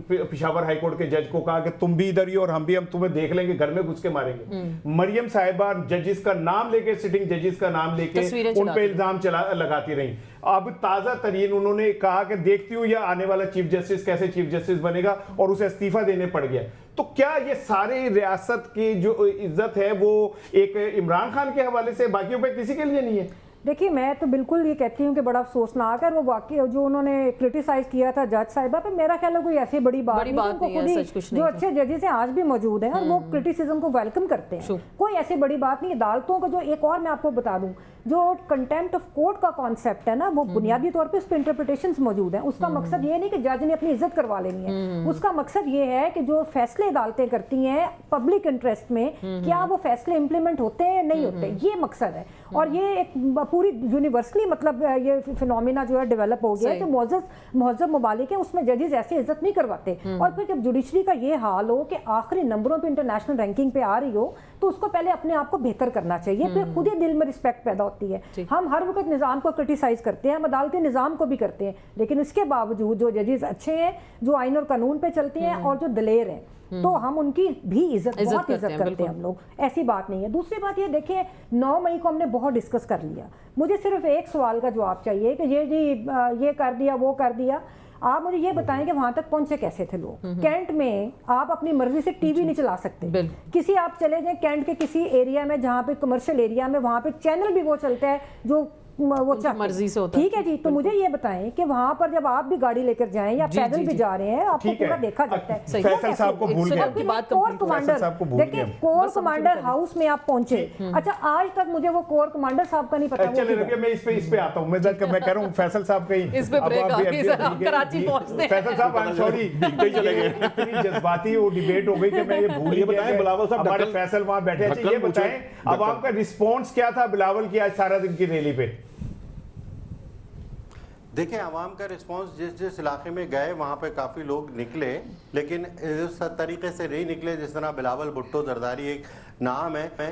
پشاور ہائی کورٹ کے جج کو کہا کہ تم بھی ادھر ہی اور ہم بھی, ہم تمہیں دیکھ لیں گے, گھر میں گھس کے ماریں گے. مریم صاحبہ ججز کا نام لے کے, سٹنگ ججز کا نام لے کے ان پہ الزام لگاتی رہیں. اب تازہ ترین انہوں نے کہا کہ دیکھتی ہوں یہ آنے والا چیف جسٹس کیسے چیف جسٹس بنے گا, اور اسے استعفیٰ دینے پڑ گیا. تو کیا یہ سارے ریاست کی جو عزت ہے وہ ایک عمران خان کے حوالے سے, باقیوں پہ کسی کے لیے نہیں ہے؟ دیکھیے میں تو بالکل یہ کہتی ہوں کہ بڑا افسوسناک ہے, وہ واقعی جو انہوں نے کرٹیسائز کیا تھا جج صاحبہ پہ, میرا خیال ہے کوئی ایسی بڑی بات نہیں ہے. جو اچھے ججز ہیں آج بھی موجود ہیں اور وہ کرٹیسزم کو ویلکم کرتے ہیں, کوئی ایسی بڑی بات نہیں. عدالتوں کا جو ایک اور میں آپ کو بتا دوں, جو کنٹیمپٹ آف کورٹ کا کانسیپٹ ہے نا, وہ بنیادی طور پہ اس پہ انٹرپریٹیشنز موجود ہیں. اس کا مقصد یہ نہیں کہ جج نے اپنی عزت کروا لینی ہے, اس کا مقصد یہ ہے کہ جو فیصلے عدالتیں کرتی ہیں پبلک انٹرسٹ میں, کیا وہ فیصلے امپلیمنٹ ہوتے ہیں نہیں ہوتے, یہ مقصد ہے. اور یہ ایک پوری یونیورسلی مطلب یہ فینومینا جو ہے ڈیولپ ہو گیا ہے کہ مہذب ممالک ہیں اس میں ججز ایسے عزت نہیں کرواتے. اور پھر جب جوڈیشری کا یہ حال ہو کہ آخری نمبروں پہ انٹرنیشنل رینکنگ پہ آ رہی ہو, تو اس کو پہلے اپنے آپ کو بہتر کرنا چاہیے, پھر خود ہی دل میں رسپیکٹ پیدا ہوتی ہے. ہم ہر وقت نظام کو کرٹیسائز کرتے ہیں, ہم عدالتی نظام کو بھی کرتے ہیں, لیکن اس کے باوجود جو ججز اچھے ہیں, جو آئین اور قانون پہ چلتے ہیں اور جو دلیر ہیں, تو ہم ان کی بھی بہت عزت کرتے ہیں ہم لوگ, ایسی بات نہیں ہے. دوسری بات یہ دیکھیں, 9 مئی کو ہم نے بہت ڈسکس کر لیا. مجھے صرف ایک سوال کا جواب چاہیے کہ یہ کر دیا وہ کر دیا. آپ مجھے یہ بتائیں کہ وہاں تک پہنچے کیسے تھے لوگ؟ کینٹ میں آپ اپنی مرضی سے ٹی وی نہیں چلا سکتے. کسی آپ چلے جائیں کینٹ کے کسی ایریا میں جہاں پہ کمرشل ایریا میں, وہاں پہ چینل بھی وہ چلتا ہے جو وہ مرضی سے ہوتا ہے. ٹھیک ہے جی, تو مجھے یہ بتائیں کہ وہاں پر جب آپ بھی گاڑی لے کر جائیں یا پیدل بھی جا رہے ہیں, آپ کو پورا دیکھا جاتا ہے. فیصل صاحب کو بھول گئے, دیکھیں کور کمانڈر ہاؤس میں آپ پہنچے. اچھا آج تک مجھے وہ کور کمانڈر صاحب کا نہیں پتا. چلے رکھیے, میں اس پہ آتا ہوں. میں کہہ رہا ہوں فیصل صاحب کہیں اس پہ بریک آ گئی, کراچی پہنچتے ہیں. فیصل صاحب آئی ایم سوری, اتنی جذباتی وہ ڈیبیٹ ہو گئی کہ میں یہ بھول گیا. بلاول صاحب, ہمارے فیصل وہاں بیٹھے. اچھا یہ بتائیں عوام کا رسپانس کیا تھا بلاول کی آج سارا دن کی ریلی پہ؟ دیکھیں عوام کا رسپانس جس علاقے میں گئے وہاں پہ کافی لوگ نکلے, لیکن اس طریقے سے نہیں نکلے جس طرح بلاول بھٹو زرداری ایک نام ہے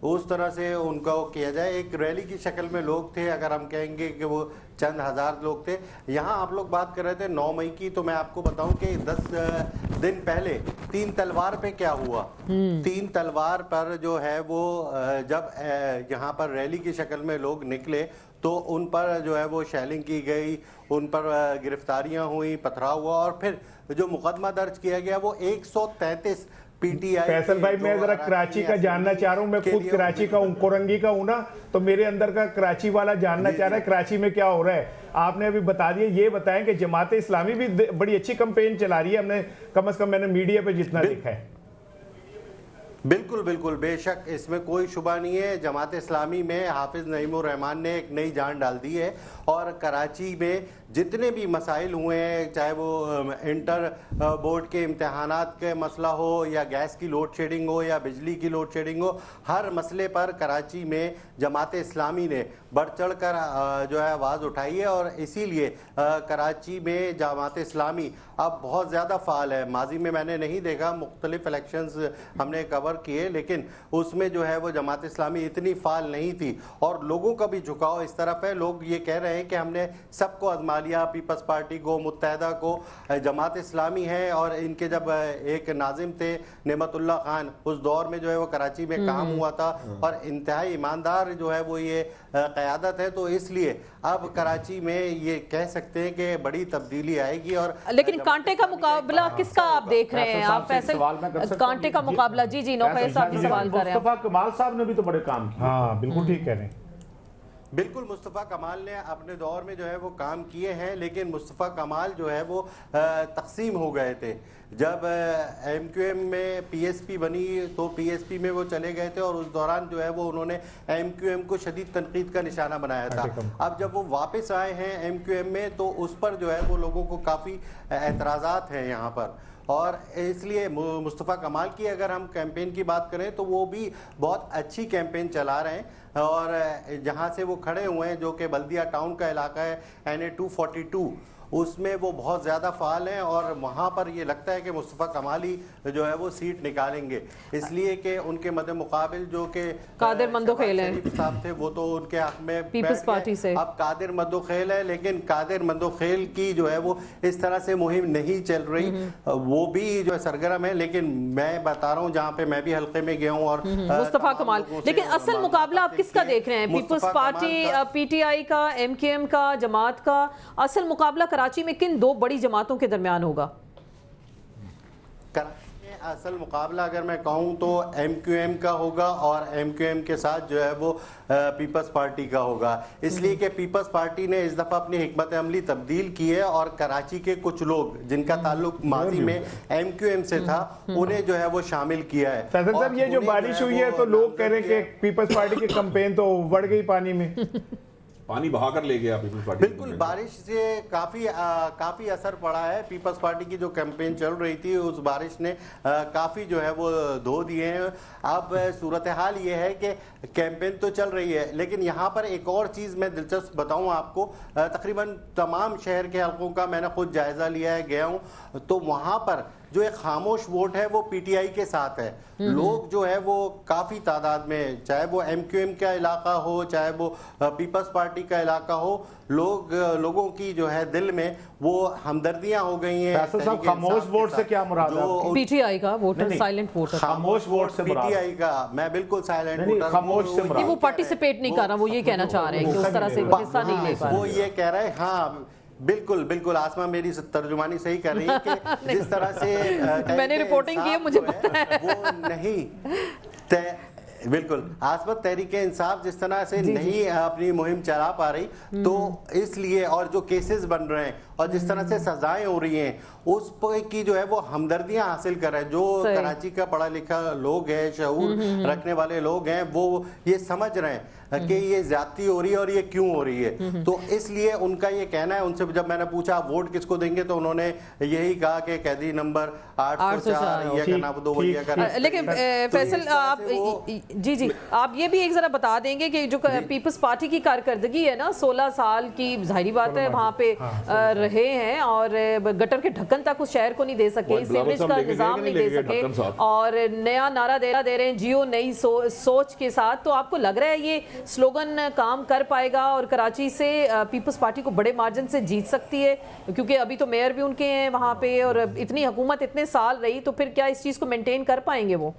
اس طرح سے ان کا کیا جائے. ایک ریلی کی شکل میں لوگ تھے, اگر ہم کہیں گے کہ وہ چند ہزار لوگ تھے. یہاں آپ لوگ بات کر رہے تھے 9 مئی کی, تو میں آپ کو بتاؤں کہ 10 دن پہلے 3 تلوار پہ کیا ہوا. 3 تلوار پر جو ہے وہ جب یہاں پر ریلی کی شکل میں لوگ نکلے تو ان پر جو ہے وہ شیلنگ کی گئی, ان پر گرفتاریاں ہوئی, پتھراؤ ہوا, اور پھر جو مقدمہ درج کیا گیا وہ 133 PTI फैसल भाई, मैं जरा कराची का जानना चाह रहा हूँ, मैं खुद कराची का हूँ, कोरंगी का हूँ ना, तो मेरे अंदर का कराची वाला जानना चाह रहा है कराची में क्या हो रहा है। आपने अभी बता दिया, ये बताएं कि जमात इस्लामी भी बड़ी अच्छी कैंपेन चला रही है, हमने कम से कम मैंने मीडिया पे जितना देखा है। बिल्कुल बिल्कुल, बेशक इसमें कोई शुबा नहीं है। जमात इस्लामी में हाफिज नईमुर रहमान ने एक नई जान डाल दी है और कराची में जितने भी मसाइल हुए हैं, चाहे वो इंटर बोर्ड के इम्तहानात के मसला हो या गैस की लोड शेडिंग हो या बिजली की लोड शेडिंग हो, हर मसले पर कराची में जमात इस्लामी ने बढ़ चढ़ कर जो है आवाज़ उठाई है और इसीलिए कराची में जमात इस्लामी अब बहुत ज़्यादा फ़ाल है। माजी में मैंने नहीं देखा, मुख्तलिफ इलेक्शंस हमने कवर किए, लेकिन उसमें जो है वो जमात इस्लामी इतनी फ़ाल नहीं थी और लोगों का भी झुकाव इस तरफ है। लोग ये कह रहे हैं कि हमने सबको आजमा लिया, पीपल्स पार्टी को, मुत्तहदा को, जमात इस्लामी है। और इनके जब एक नाजिम थे नेमतुल्लाह खान, उस दौर में जो है वो कराची में काम हुआ था और इंतहाई ईमानदार जो है वो ये क़यादत है, तो इसलिए अब कराची में ये कह सकते हैं कि बड़ी तब्दीली आएगी। और लेकिन कांटे का मुकाबला किसका आप देख रहे हैं? आप फैसल कांटे का मुकाबला, जी जी नौफैज साहब भी सवाल कर रहे हैं। मुस्तफा कमाल साहब ने भी तो बड़े काम किए। हाँ बिल्कुल ठीक कह रहे हैं। बिल्कुल, मुस्तफ़ा कमाल ने अपने दौर में जो है वो काम किए हैं, लेकिन मुस्तफ़ा कमाल जो है वो तकसीम हो गए थे। जब MQM में PSP बनी तो PSP में वो चले गए थे और उस दौरान जो है वो उन्होंने MQM को शदीद तनकीद का निशाना बनाया था। अब जब वो वापस आए हैं MQM में तो उस पर जो है वो लोगों को काफ़ी एतराज़ात हैं यहाँ पर, और इसलिए मुस्तफ़ा कमाल की अगर हम कैंपेन की बात करें तो वो भी बहुत अच्छी कैंपेन चला रहे हैं। और जहाँ से वो खड़े हुए हैं, जो कि बल्दिया टाउन का इलाका है, NA 242, उसमें वो बहुत ज़्यादा फ़ाल हैं और वहाँ पर ये लगता है कि मुस्तफ़ा कमाली जो है वो सीट निकालेंगे, इसलिए कि उनके मद्दे मुकाबिल जो कि कादिर मंदोखेल हैं साहब थे वो तो उनके हक़ में पीपल्स पार्टी से। अब कादिर मंदोखेल है, लेकिन कादिर मंदोखेल की जो है वो इस तरह से मुहिम नहीं चल रही, वो भी जो है सरगर्म है। लेकिन मैं बता रहा हूँ जहाँ पे मैं भी हल्के में गया हूँ और मुस्तफा कमाल, लेकिन असल मुकाबला आप किसका देख रहे हैं? पीपल्स पार्टी, PTI का, MQM का, जमात का? असल मुकाबला कराची में किन दो बड़ी जमातों के दरमियान होगा? कराची में असल मुकाबला अगर मैं कहूँ तो MQM का होगा और MQM के साथ जो है वो पीपल्स पार्टी का होगा, इसलिए कि पीपल्स पार्टी ने इस दफ़ा अपनी हिकमत अमली तब्दील की है और कराची के कुछ लोग जिनका ताल्लुक माजी में MQM से था उन्हें जो है वो शामिल किया है। फैसल साहब, ये जो बारिश हुई है तो लोग कह रहे हैं कि पीपल्स पार्टी की कैंपेन तो बढ़ गई पानी में, पानी बहाकर ले गया पीपल्स पार्टी। बिल्कुल, बारिश से काफ़ी असर पड़ा है। पीपल्स पार्टी की जो कैंपेन चल रही थी उस बारिश ने काफ़ी जो है वो धो दिए हैं। अब सूरत हाल ये है कि कैंपेन तो चल रही है, लेकिन यहाँ पर एक और चीज़ मैं दिलचस्प बताऊँ आपको, तकरीबन तमाम शहर के हल्कों का मैंने खुद जायज़ा लिया है, गया हूँ, तो वहाँ पर जो एक खामोश वोट है वो PTI के साथ है। लोग जो है वो काफ़ी तादाद में, चाहे वो MQM का इलाका हो चाहे वो पीपल्स पार्टी का इलाका हो, लोगों की जो है दिल में वो हमदर्दियां हो गई हैं। फैसल साहब, खामोश वोट से क्या मुराद है? PTI का वोटर, साइलेंट वोटर। खामोश वोट से मुराद PTI का, मैं बिल्कुल साइलेंट वोटर, खामोश से मुराद वो पार्टिसिपेट नहीं कर रहा, वो ये कहना चाह रहे हैं कि उस तरह से हिस्सा नहीं ले पा वो रहे। ये कह रहे हैं, हाँ बिल्कुल बिल्कुल, आसमा मेरी तर्जुमानी सही कर रही है कि जिस तरह से मैंने रिपोर्टिंग की है, मुझे पता है वो नहीं बिल्कुल आसमत तहरीक इंसाफ जिस तरह से नहीं अपनी मुहिम चला पा रही, तो इसलिए, और जो केसेस बन रहे हैं और जिस तरह से सजाएं हो रही हैं उस पर की जो है वो हमदर्दियां हासिल कर रहे हैं। जो कराची का पढ़ा लिखा लोग हैं, शऊर रखने वाले लोग हैं, वो ये समझ रहे हैं कि ये ज्यादती हो रही है और ये क्यों हो रही है। तो इसलिए उनका ये कहना है, उनसे जब मैंने पूछा वोट किसको देंगे तो उन्होंने यही कहा कि कैदी नंबर 804 ये करना दो वलिया करना। लेकिन फैसल आप जी आप ये भी एक जरा बता देंगे कि जो पीपल्स पार्टी की कारकर्दगी है ना, 16 साल की, जाहिर बात है वहाँ पे रहे हैं और गटर के ढक्कन तक उस शहर को नहीं दे सके, सीवरेज का निजाम नहीं दे सके और नया नारा दे रहे हैं जियो नई सोच के साथ। तो आपको लग रहा है ये स्लोगन काम कर पाएगा और कराची से पीपल्स पार्टी को बड़े मार्जिन से जीत सकती है? क्योंकि अभी तो मेयर भी उनके हैं वहाँ पे और इतनी हुकूमत इतने साल रही, तो फिर क्या इस चीज़ को मेंटेन कर पाएंगे वो?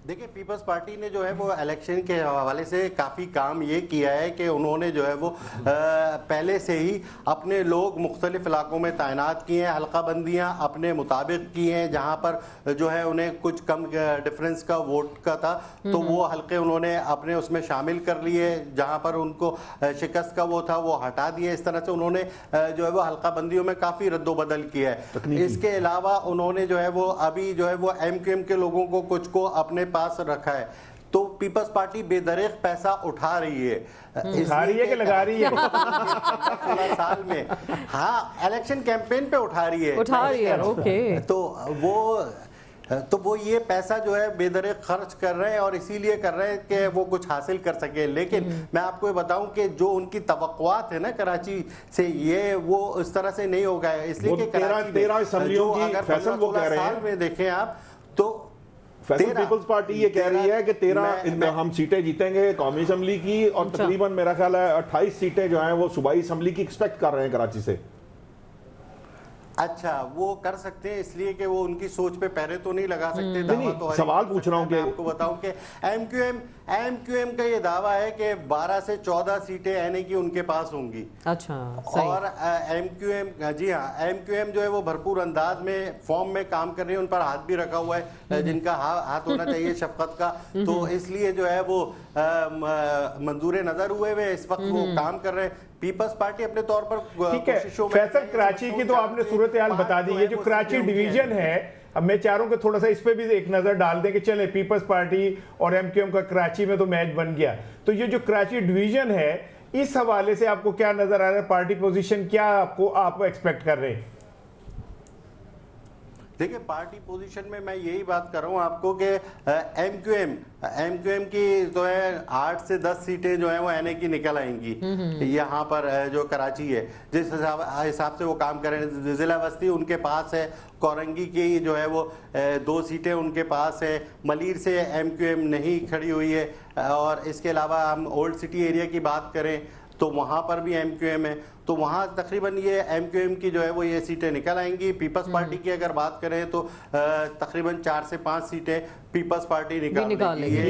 देखिए पीपल्स पार्टी ने जो है वो इलेक्शन के हवाले से काफ़ी काम ये किया है कि उन्होंने जो है वो पहले से ही अपने लोग मुख्तलिफ इलाकों में तैनात किए हैं, हल्का बंदियाँ अपने मुताबिक की हैं, जहाँ पर जो है उन्हें कुछ कम डिफरेंस का वोट का था तो वो हल्के उन्होंने अपने उसमें शामिल कर लिए, जहाँ पर उनको शिकस्त का वो था वो हटा दिए। इस तरह से उन्होंने जो है वो हल्का बंदियों में काफ़ी रद्दोबदल किया है। इसके अलावा उन्होंने जो है वो अभी जो है वो MQM के लोगों को कुछ को अपने पास रखा है, तो पीपल्स पार्टी बेदरीग पैसा उठा रही है। उठा रही है कि लगा रही है? 16 साल में हाँ इलेक्शन कैंपेन पे उठा रही है, ओके। तो वो ये पैसा जो है बेदरीग खर्च कर रहे हैं और इसीलिए कर रहे हैं कि वो कुछ हासिल कर सके। लेकिन मैं आपको ये बताऊं कि जो उनकी तवक्कुआत है ना कराची से, ये वो इस तरह से नहीं होगा, इसलिए कि कराची में जो अगर 15-16 साल में देखें आप तो फैसल पीपल्स पार्टी ये कह रही है कि 13 हम सीटें जीतेंगे कौमी असम्बली की, और तकरीबन मेरा ख्याल है 28 सीटें जो हैं वो सूबाई असम्बली की एक्सपेक्ट कर रहे हैं कराची से। अच्छा, वो कर सकते हैं इसलिए कि वो उनकी सोच पे पहरे तो नहीं लगा सकते। दावा तो सवाल पूछ रहा हूँ कि आपको बताऊं कि MQM का ये दावा है कि 12 से 14 सीटें एनए की उनके पास होंगी। अच्छा, सही। और MQM जी हाँ, MQM जो है वो भरपूर अंदाज में फॉर्म में काम कर रही है, उन पर हाथ भी रखा हुआ है जिनका हाथ होना चाहिए शफकत का, तो इसलिए जो है वो मंजूर नजर हुए हुए इस वक्त वो काम कर रहे हैं। पीपल्स पार्टी अपने तौर पर ठीक है। फैसल कराची की तो आपने सूरत हाल बता दी, ये जो कराची डिवीजन है, अब मैं चाह रहा हूं कि थोड़ा सा इस पे भी एक नजर डाल दें कि चले पीपल्स पार्टी और MQM का कराची में तो मैच बन गया, तो ये जो कराची डिवीजन है इस हवाले से आपको क्या नजर आ रहा है, पार्टी पोजीशन क्या आप एक्सपेक्ट कर रहे हैं? देखिए पार्टी पोजीशन में मैं यही बात कर रहा हूँ आपको कि MQM की जो है 8 से 10 सीटें जो है वो एनए की निकल आएंगी यहाँ पर जो कराची है, जिस हिसाब से वो काम कर रहे हैं। जिला बस्ती उनके पास है, कोरंगी की जो है वो 2 सीटें उनके पास है, मलीर से MQM नहीं खड़ी हुई है, और इसके अलावा हम ओल्ड सिटी एरिया की बात करें तो वहाँ पर भी MQM है, तो वहाँ तकरीबन ये MQM की जो है वो ये सीटें निकल आएंगी। पीपल्स पार्टी की अगर बात करें तो तकरीबन 4 से 5 सीटें पीपल्स पार्टी निकालेगी।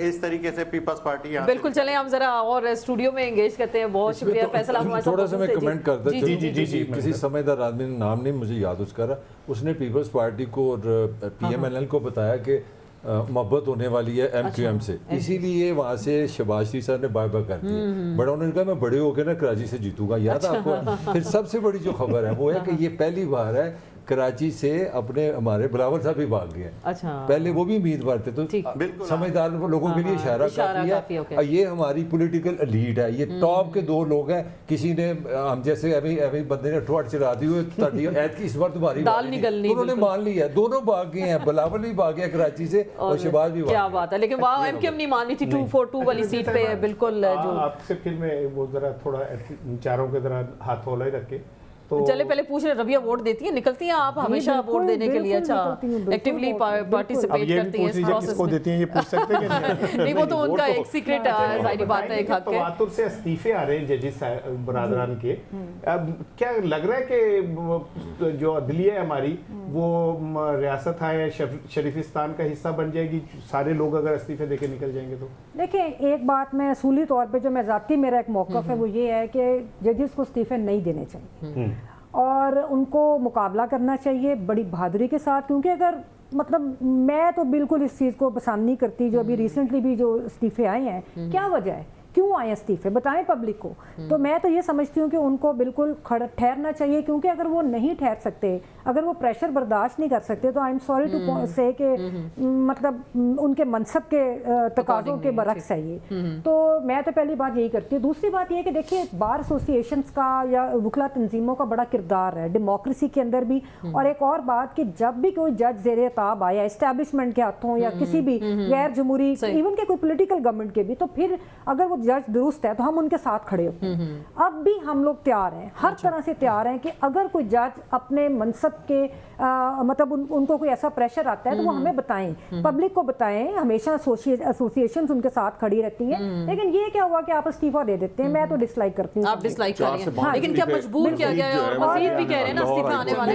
इस तरीके से पीपल्स पार्टी यहाँ बिल्कुल। चलें हम जरा और स्टूडियो में एंगेज करते हैं। बहुत शुक्रिया फैसल, आप हमारे साथ थोड़ा सा मैं कमेंट करता हूँ। जी किसी समझदार आदमी ने नाम नहीं मुझे याद उसका रहा, उसने पीपल्स पार्टी को और PMNL को बताया कि मोहब्बत होने वाली है MQM से, इसीलिए वहाँ से शहबाज शरीफ साहब ने बाय बाय कर दिया। बड़ा उन्होंने कहा मैं बड़े होकर ना कराची से जीतूंगा, याद आपको। फिर सबसे बड़ी जो खबर है वो है कि ये पहली बार है कराची से अपने हमारे बिलावल साहब भी भाग गए। अच्छा, पहले वो भी उम्मीदवार थे, तो समझदार लोगों के लिए इशारा काफी है। ये हमारी पॉलिटिकल एलीट है, ये टॉप के 2 लोग हैं। किसी ने हम जैसे अभी बंदे ने ठोट चढ़ा दी हुई ऐत की इस बार तुम्हारी दाल निकलनी, उन्होंने मान लिया, दोनों भाग गए हैं, बिलावल भी भाग गया कराची से और शहबाज भी। क्या बात है, लेकिन वहाँ MQM नहीं मानी थी 242 वाली सीट पे। बिल्कुल, जो आपसे फिर मैं वो जरा थोड़ा चारों के जरा हाथ होला ही रखे तो चले पहले पूछ रहे, रबिया वोट देती है, निकलती हैं आप हमेशा वोट देने के लिए? अच्छा, एक्टिवली पार्टिसिपेट करती हैं इस प्रोसेस में? देती हैं, ये पूछ सकते हैं कि नहीं, वो तो उनका एक सीक्रेट जाहिर बात है, एक हक है। तवातुर से इस्तीफे आ रहे हैं जजेस बरादरान के। अब क्या लग रहा है कि जो अदलिया है हमारी वो रियासत है शरीफिस्तान का हिस्सा बन जाएगी, सारे लोग अगर इस्तीफे देके निकल जाएंगे तो? देखिए, एक बात मैं असूली तौर पे जो मैं ज़ाती मेरा एक मौक़िफ़ है वो ये है कि जजेस को इस्तीफे नहीं देने चाहिए और उनको मुकाबला करना चाहिए बड़ी बहादुरी के साथ, क्योंकि अगर मतलब मैं तो बिल्कुल इस चीज़ को पसंद नहीं करती जो अभी रिसेंटली भी जो इस्तीफे आए हैं, क्या वजह है, क्यों आए इस्तीफे, बताएं पब्लिक को। तो मैं तो ये समझती हूँ कि उनको बिल्कुल ठहरना चाहिए, क्योंकि अगर वो नहीं ठहर सकते, अगर वो प्रेशर बर्दाश्त नहीं कर सकते, तो आई एम सॉरी टू से कि मतलब उनके मनसब के तकाज़ों के बरक्स है ये। तो मैं तो पहली बात यही करती हूँ। दूसरी बात ये है कि देखिए बार एसोसिएशंस का या वकला तंजीमों का बड़ा किरदार है डेमोक्रेसी के अंदर भी। और एक और बात कि जब भी कोई जज ज़ेरे ताब आया इस्टेब्लिशमेंट के हाथों या किसी भी गैर जमहूरी इवन के कोई पोलिटिकल गवर्नमेंट के भी, तो फिर अगर वो जज दुरुस्त है तो हम उनके साथ खड़े होते हैं। अब भी हम लोग तैयार हैं, हर तरह से तैयार हैं कि अगर कोई जज अपने मनसब के मतलब उनको कोई ऐसा प्रेशर आता है तो वो हमें बताएं, पब्लिक को बताएं। हमेशा एसोसिएशन उनके साथ खड़ी रहती हैं, लेकिन ये क्या हुआ कि आप इस्तीफा दे देते हैं। मैं तो डिसलाइक करती हूँ। आप डिसलाइक कर रही हैं, लेकिन क्या मजबूर किया गया है? और मजीद भी कह रहे हैं ना इस्तीफा आने वाले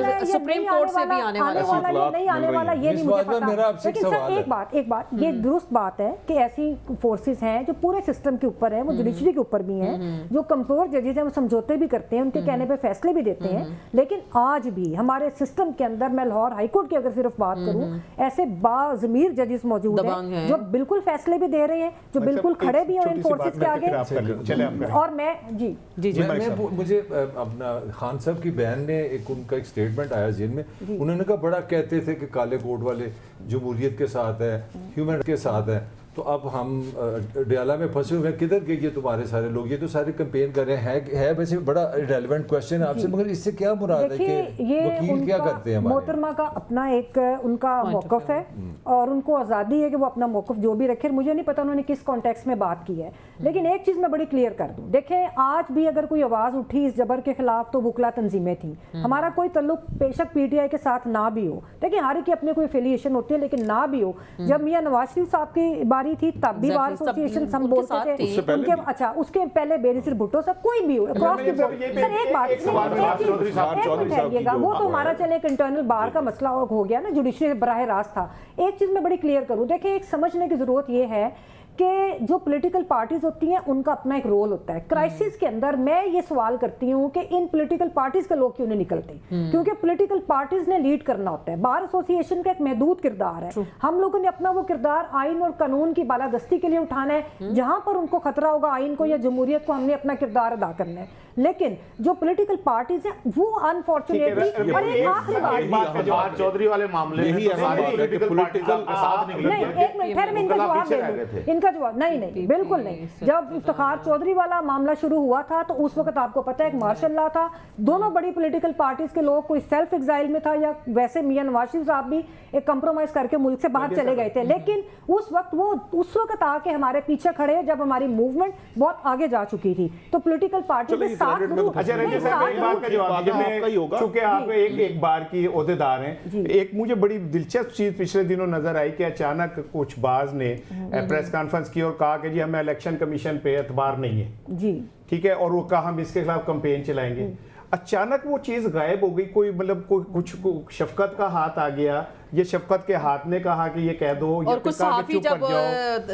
हैं, सुप्रीम कोर्ट से भी आने वाला है। ये नहीं आने वाला, ये नहीं मुझे पता। लेकिन सर एक बात ये दुरुस्त बात है कि ऐसी फोर्सेस हैं जो पूरे सिस्टम के ऊपर हैं, वो जुडिशरी के ऊपर भी हैं, जो कमजोर जजेस हैं वो समझौते भी करते हैं, उनके कहने पे फैसले भी देते हैं। लेकिन आज भी हमारे सिस्टम के अंदर, मैं लाहौर हाई कोर्ट की अगर सिर्फ बात करूं, ऐसे बाज़मीर जजेस मौजूद हैं जो बिल्कुल फैसले भी दे रहे हैं, जो बिल्कुल खड़े भी हैं इन फोर्सेस के आगे। और मैं मुझे अपना खान साहब की बहन ने उनका एक स्टेटमेंट आया जेल में, उन्होंने कहा बड़ा कहते थे कि काले कोट वाले जमहूरियत के साथ है, ह्यूमन के साथ है, तो अब हम डियाला में फंसे हुए हैं, किधर गए ये तुम्हारे सारे लोग? ये तो सारे कैंपेन कर रहे हैं। है वैसे बड़ा रेलेवेंट क्वेश्चन है आपसे, मगर इससे क्या मुराद है कि वकील क्या करते हैं? मोहतरमा का अपना एक उनका मौक़िफ़ है और उनको आज़ादी है कि वो अपना मौक़िफ़ जो भी रखे। मुझे नहीं पता उन्होंने किस कॉन्टेक्स्ट में बात की है, लेकिन एक चीज़ मैं बड़ी क्लियर कर दूँ। देखें, आज भी अगर कोई आवाज़ उठी इस जबर के खिलाफ तो वकला तंजीमें थी। हमारा कोई तल्लुक बेशक PTI के साथ ना भी हो, देखिए हर की अपनी कोई एफिलिएशन होती है, लेकिन ना भी हो, जब मियां नवाज शरीफ साहब की बारी थी तब भी बार एसोसिएशन हम बोलते थे उनके। अच्छा, उसके पहले बेनज़ीर भुट्टो साहब, कोई भी हो अक्रॉस द बोर्ड। सर एक बात वो तो हमारा चले एक इंटरनल बार का मसला हो गया ना, जुडिशरी बराह रास्त था। एक चीज़ मैं बड़ी क्लियर करूँ, देखिए एक समझने की ज़रूरत ये है कि जो पॉलिटिकल पार्टीज होती हैं उनका अपना एक रोल होता है। क्राइसिस के अंदर मैं ये सवाल करती हूँ कि इन पॉलिटिकल पार्टीज के लोग क्यों नहीं निकलते? क्योंकि पॉलिटिकल पार्टीज ने लीड करना होता है। बार एसोसिएशन का एक महदूद किरदार है, हम लोगों ने अपना वो किरदार आइन और कानून की बालादस्ती के लिए उठाना है। जहां पर उनको खतरा होगा आइन को या जमहूरियत को, हमने अपना किरदार अदा करना है। लेकिन जो पॉलिटिकल पार्टीज हैं वो अनफॉर्चुनेटली, और एक आखिरी बात चौधरी वाले मामले में इनका जवाब नहीं, बिल्कुल नहीं। जब इफ्तिखार चौधरी वाला मामला शुरू हुआ था तो उस वक्त आपको पता है एक मार्शल लॉ था, दोनों बड़ी पॉलिटिकल पार्टीज के लोग, कोई सेल्फ एग्जाइल में था या वैसे मियां नवाज शरीफ साहब भी एक कंप्रोमाइज करके मुल्क से बाहर चले गए थे। लेकिन उस वक्त आके हमारे पीछे खड़े जब हमारी मूवमेंट बहुत आगे जा चुकी थी, तो पॉलिटिकल पार्टी के साथ चूंकि आप एक बार की ओहदेदार हैं, एक मुझे बड़ी दिलचस्प चीज पिछले दिनों नजर आई कि अचानक कुछ बाज ने प्रेस कॉन्फ्रेंस की और कहा कि जी हमें इलेक्शन कमीशन पे एतबार नहीं है जी, ठीक है, और वो कहा हम इसके खिलाफ कैंपेन चलाएंगे। अचानक वो चीज गायब हो गई। कोई मतलब कुछ शफकत का हाथ आ गया, ये शफकत के हाथ ने कहा कि ये कह दो, और कुछ सहाफी जब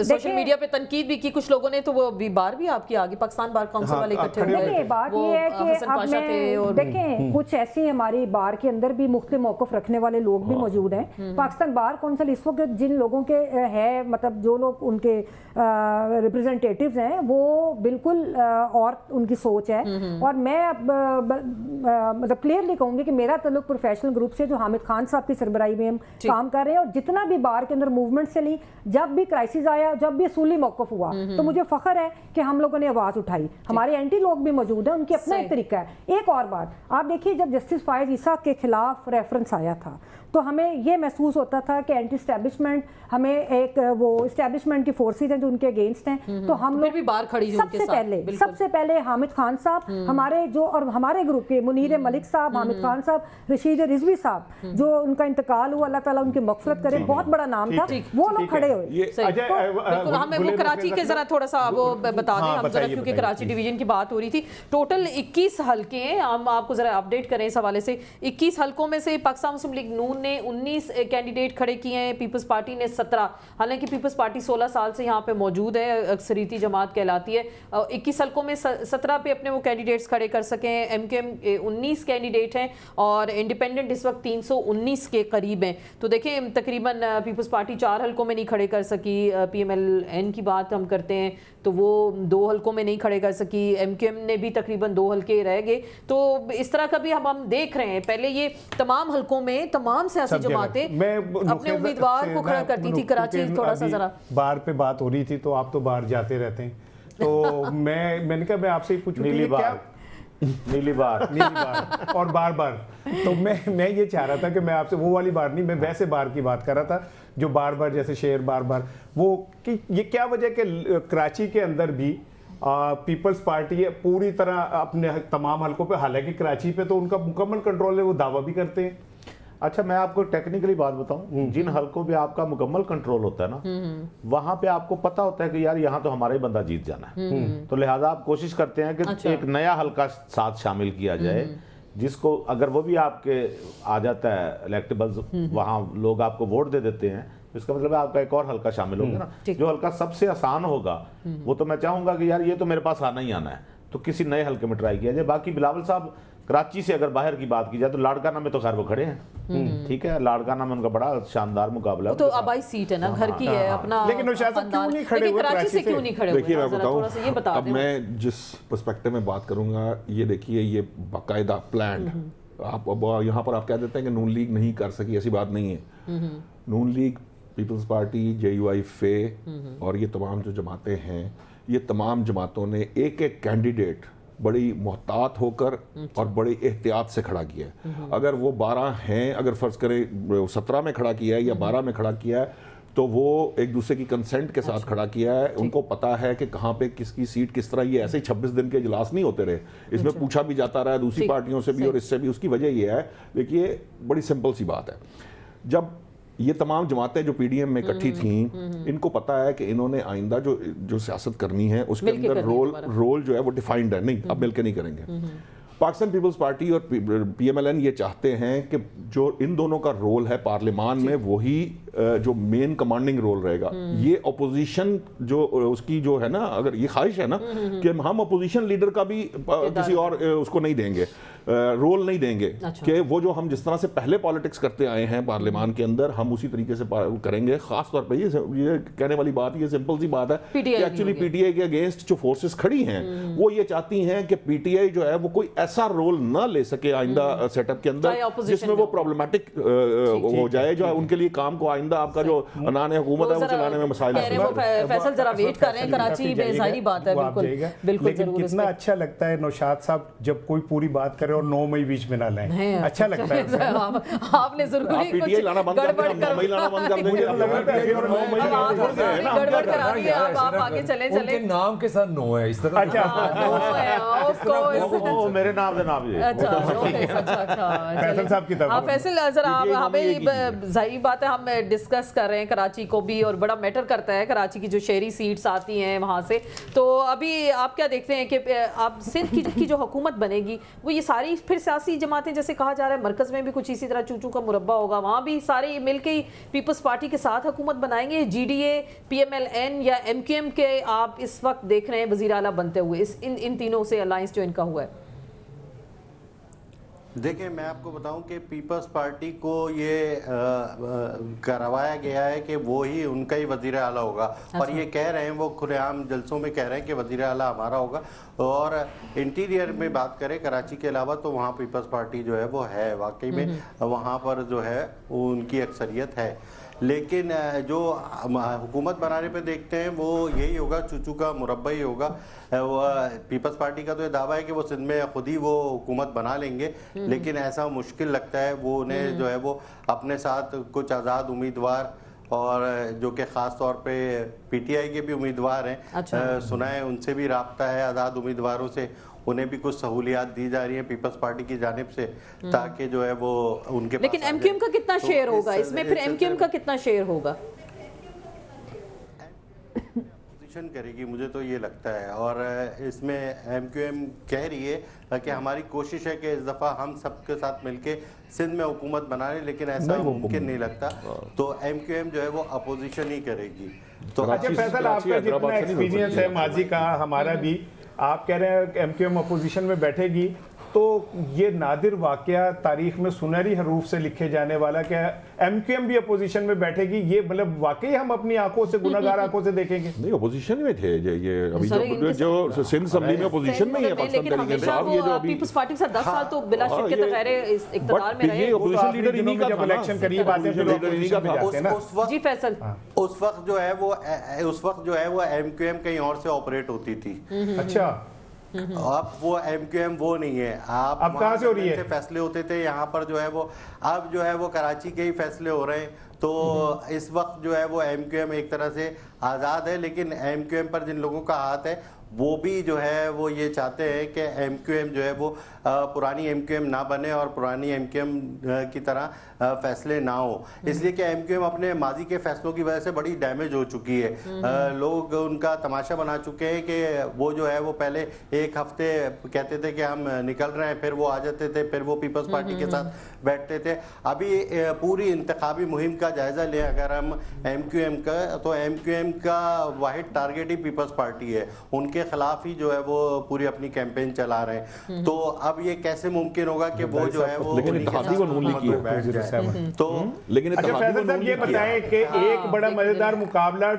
सोशल मीडिया पे तनकीद भी की कुछ लोगों ने, तो वो बार भी आपकी आगे पाकिस्तान बार काउंसिल वाले इकट्ठे हुए। बात ये है कि अब मैं देखें कुछ ऐसे हमारी बार के अंदर भी मुख्तलिफ मौक़िफ़ रखने वाले लोग भी मौजूद हैं। पाकिस्तान बार काउंसिल इस वक्त जिन लोगों के है, मतलब जो लोग उनके रिप्रेजेंटेटिव्स हैं वो बिल्कुल और उनकी सोच है। और मैं मतलब क्लियरली कहूँगी कि मेरा तल्लुक प्रोफेशनल ग्रुप से जो हामिद खान साहब की सरबराही में हम काम कर रहे हैं, और जितना भी बार के अंदर मूवमेंट से ली, जब भी क्राइसिस आया, जब भी असूली मौक़िफ़ हुआ, तो मुझे फ़ख्र है कि हम लोगों ने आवाज़ उठाई। हमारे एंटी लोग भी मौजूद हैं, उनकी अपना एक तरीका है। एक और बात आप देखिए, जब जस्टिस फायज़ ईसा के खिलाफ रेफरेंस आया था तो हमें ये महसूस होता था कि एंटी एस्टैब्लिशमेंट, हमें एक वो एस्टैब्लिशमेंट की फोर्सेस हैं जो उनके अगेंस्ट हैं, तो हम लोग भी बाहर खड़ी सबसे पहले हामिद खान साहब हमारे जो, और हमारे ग्रुप के मुनीर मलिक साहब, हामिद खान साहब, रशीद रिजवी साहब, जो उनका इंतकाल हुआ, अल्लाह ताला उनकी मगफरत करे, बहुत बड़ा नाम था, वो लोग खड़े हुए। बिल्कुल, हमें वो कराची के जरा थोड़ा सा वो बता दें हम जरा, क्योंकि कराची डिवीजन की बात हो रही थी। टोटल 21 हल्के, हम आपको जरा अपडेट करें इस हवाले से। 21 हल्कों में से पाकिस्तान मुस्लिम लीग नून ने 19 कैंडिडेट खड़े किए हैं, पीपल्स पार्टी ने 17। हालांकि पीपल्स पार्टी 16 साल से यहाँ पे मौजूद है, अक्सरियती जमात कहलाती है। 21 हल्कों में 17 पे अपने वो कैंडिडेट्स खड़े कर सके हैं। MKM 19 कैंडिडेट हैं और इंडिपेंडेंट इस वक्त 319 के करीब हैं। तो देखें तकरीबन पीपल्स पार्टी 4 हल्कों में नहीं खड़े कर सकी। PMLN की बात हम करते हैं तो वो 2 हल्कों में नहीं खड़े कर सकी। MKM ने भी तकरीबन 2 हल्के रह गए। तो इस तरह का भी हम देख रहे हैं। पहले ये तमाम हल्कों में तमाम सियासी जमातें अपने उम्मीदवार को खड़ा करती थी। कराची थोड़ा सा जरा बार पे बात हो रही थी, तो आप तो बाहर जाते रहते हैं, तो मैंने कहा मैं आपसे ही पूछूं नीली बार नीली बार और बार बार। तो मैं ये चाह रहा था कि मैं आपसे वो वाली बार नहीं, मैं वैसे बार की बात कर रहा था जो बार बार, जैसे शेर बार बार, वो कि ये क्या वजह कि कराची के अंदर भी पीपल्स पार्टी पूरी तरह अपने तमाम हलकों पे, हालांकि कराची पे तो उनका मुकम्मल कंट्रोल है, वो दावा भी करते हैं। अच्छा, मैं आपको टेक्निकली बात बताऊं, जिन हलकों पे आपका मुकम्मल कंट्रोल होता है ना, वहां पे आपको पता होता है कि यार यहाँ तो हमारा ही बंदा जीत जाना है, तो लिहाजा आप कोशिश करते हैं कि एक नया हलका साथ शामिल किया जाए, जिसको अगर वो भी आपके आ जाता है इलेक्टेबल्स, वहाँ लोग आपको वोट दे देते हैं, तो इसका मतलब है आपका एक और हल्का शामिल होगा ना, जो हल्का सबसे आसान होगा वो तो मैं चाहूंगा कि यार ये तो मेरे पास आना ही आना है, तो किसी नए हल्के में ट्राई किया जाए। बाकी बिलावल साहब, कराची से अगर बाहर की बात की जाए तो लाड़काना में तो खैर वो खड़े हैं, ठीक है, लाड़काना में उनका बड़ा शानदार मुकाबला है, तो आबाई सीट है ना, घर की है अपना। लेकिन नौशाद साहब क्यों नहीं खड़े हुए कराची से? क्यों नहीं खड़े हुए? देखिए मैं ये बता बताऊं, अब दें। मैं जिस पर्सपेक्टिव में बात करूंगा, ये देखिए, ये बाकायदा प्लान, आप अब यहाँ पर आप कह देते हैं कि नून लीग नहीं कर सकी, ऐसी बात नहीं है। नून लीग, पीपल्स पार्टी, JUI फे और ये तमाम जो जमातें हैं, ये तमाम जमातों ने एक एक कैंडिडेट बड़ी मोहतात होकर और बड़ी एहतियात से खड़ा किया है। अगर वो 12 हैं, अगर फर्ज करें 17 में खड़ा किया है या 12 में खड़ा किया है, तो वो एक दूसरे की कंसेंट के साथ खड़ा किया है। उनको पता है कि कहाँ पे किसकी सीट किस तरह, ये ऐसे ही 26 दिन के इजलास नहीं होते रहे, इसमें पूछा भी जाता रहा दूसरी पार्टियों से भी और इससे भी। उसकी वजह ये है, देखिए बड़ी सिंपल सी बात है, जब ये तमाम जमातें जो PDM में इकट्ठी थीं, इनको पता है कि इन्होंने आइंदा जो सियासत करनी है उसके अंदर रोल जो है वो डिफाइंड है, नहीं अब मिलकर नहीं करेंगे। पाकिस्तान पीपल्स पार्टी और PMLN ये चाहते हैं कि जो इन दोनों का रोल है पार्लियामान में, वही जो मेन कमांडिंग रोल रहेगा। ये अपोजिशन जो उसकी जो है ना, अगर ये ख्वाहिश है ना कि हम अपोजिशन लीडर का भी किसी और उसको नहीं देंगे, रोल नहीं देंगे, कि वो जो हम जिस तरह से पहले पॉलिटिक्स करते आए हैं पार्लियामान के अंदर, हम उसी तरीके से करेंगे। खास तौर पे ये कहने वाली बात, ये सिंपल सी बात है कि एक्चुअली PTI के अगेंस्ट जो फोर्सेस खड़ी हैं, वो ये चाहती हैं कि PTI जो है वो कोई ऐसा रोल ना ले सके आइंदा सेटअप के अंदर जिसमें वो प्रॉब्लमेटिक हो जाए, जो उनके लिए काम को आइंदा आपका जो अनान हुकूमत है वो चलाने में मसाइल है। फैसल जरा वेट कर रहे हैं, कराची में जाहिर बात है, बिल्कुल लेकिन कितना अच्छा लगता है नौशाद साहब जब कोई पूरी बात करे और 9 मई बीच में ना लाएं, अच्छा लगता है। आपने जरूरी PTI लाना बंद कर दें, हम 9 मई लाना बंद कर देंगे, गड़बड़ करा दी है। आप आगे चले उनके नाम के साथ 9 है, इस तरह। ओ मेरे नाम से नाम ये। फैसल साहब की तरफ। फैसल जरा हमें जाहिर बात है, हम डिस्कस कर रहे हैं कराची को भी, और बड़ा मैटर करता है कराची की जो शहरी सीट्स आती हैं वहाँ से। तो अभी आप क्या देखते हैं कि आप सिंध की जो हुकूमत बनेगी, वो ये सारी फिर सियासी जमातें, जैसे कहा जा रहा है मरकज़ में भी कुछ इसी तरह चूचू का मुरब्बा होगा, वहाँ भी सारे मिलकर ही पीपल्स पार्टी के साथ हुकूमत बनाएंगे? GDA, PMLN या MQM के आप इस वक्त देख रहे हैं वज़ीर आला बनते हुए, इन तीनों से अलायंस जो इनका हुआ है? देखिए, मैं आपको बताऊं कि पीपल्स पार्टी को ये करवाया गया है कि वो ही उनका ही वजीर आला होगा। और ये कह रहे हैं, वो खुलेआम जलसों में कह रहे हैं कि वजीर आला हमारा होगा। और इंटीरियर में बात करें कराची के अलावा, तो वहाँ पीपल्स पार्टी जो है वो है, वाकई में वहाँ पर जो है उनकी अक्सरियत है। लेकिन जो हुकूमत बनाने पे देखते हैं वो यही होगा, चूचू का मुरब्बा ही होगा। वो पीपल्स पार्टी का तो ये दावा है कि वो सिंध में खुद ही वो हुकूमत बना लेंगे, लेकिन ऐसा मुश्किल लगता है। वो उन्हें जो है वो अपने साथ कुछ आज़ाद उम्मीदवार, और जो कि ख़ास तौर पे PTI के भी उम्मीदवार हैं, सुना है उनसे भी राब्ता है, आज़ाद उम्मीदवारों से उन्हें भी कुछ सहूलियात दी जा रही है पीपल्स पार्टी की जानिब से, ताकि जो है वो उनके। लेकिन MQM का कितना शेयर होगा इसमें? फिर MQM का कितना शेयर होगा? पोजीशन करेगी, मुझे तो ये लगता है। और इसमें MQM कह रही है कि हमारी कोशिश है कि इस दफ़ा हम सबके साथ मिलके सिंध में हुकूमत बना लें, लेकिन ऐसा मुमकिन नहीं लगता। तो MQM जो है वो अपोजिशन ही करेगी। तो अच्छा फैसल, आपका जितना एक्सपीरियंस है माजी का, हमारा भी, आप कह रहे हैं MQM अपोजिशन में बैठेगी, तो ये नादिर वाकया तारीख में सुनहरी हरूफ से लिखे जाने वाला, क्या MQM भी अपोजिशन में बैठेगी, ये मतलब वाकई हम अपनी आंखों से, गुनाहगार आंखों से देखेंगे? नहीं, अपोजिशन में थे ये अभी जो सिंध असेंबली में अपोजिशन में ही है पाकिस्तान तहरीक इंसाफ, ये जो अभी पीपल्स पार्टी के साथ 10 साल तो बिला शक के तगैर इख्तियार में रहे। ये अपोजिशन लीडर इन्हीं का, जब इलेक्शन करीब आते हैं फिर अपोजिशन में जाते हैं ना। जी फैसल, उस वक्त जो है वो MQM कहीं और से ऑपरेट होती थी। अच्छा, अब वो MQM वो नहीं है। आप अब कहाँ से हो रही है? से फैसले होते थे यहाँ पर जो है वो, अब जो है वो कराची के ही फैसले हो रहे हैं। तो इस वक्त जो है वो MQM एक तरह से आज़ाद है, लेकिन MQM पर जिन लोगों का हाथ है वो भी जो है वो ये चाहते हैं कि MQM जो है वो पुरानी MQM ना बने और पुरानी MQM की तरह फैसले ना हो, इसलिए कि MQM अपने माजी के फैसलों की वजह से बड़ी डैमेज हो चुकी है। लोग उनका तमाशा बना चुके हैं कि वो जो है वो पहले एक हफ्ते कहते थे कि हम निकल रहे हैं, फिर वो आ जाते थे, फिर वो पीपल्स पार्टी के साथ बैठते थे। अभी पूरी इंतखाबी मुहिम का जायजा लें अगर हम MQM का, तो MQM का वाहिद टारगेट ही पीपल्स पार्टी है, उनके खिलाफ ही जो है वो पूरी अपनी कैंपेन चला रहे हैं। तो अब ये कैसे मुमकिन होगा कि वो जो है वो लेकिन इत्तेहादी को नून लीग की बैठ जाए? तो लेकिन अच्छा फैसल साहब ये बताएं कि एक बड़ा मजेदार मुकाबला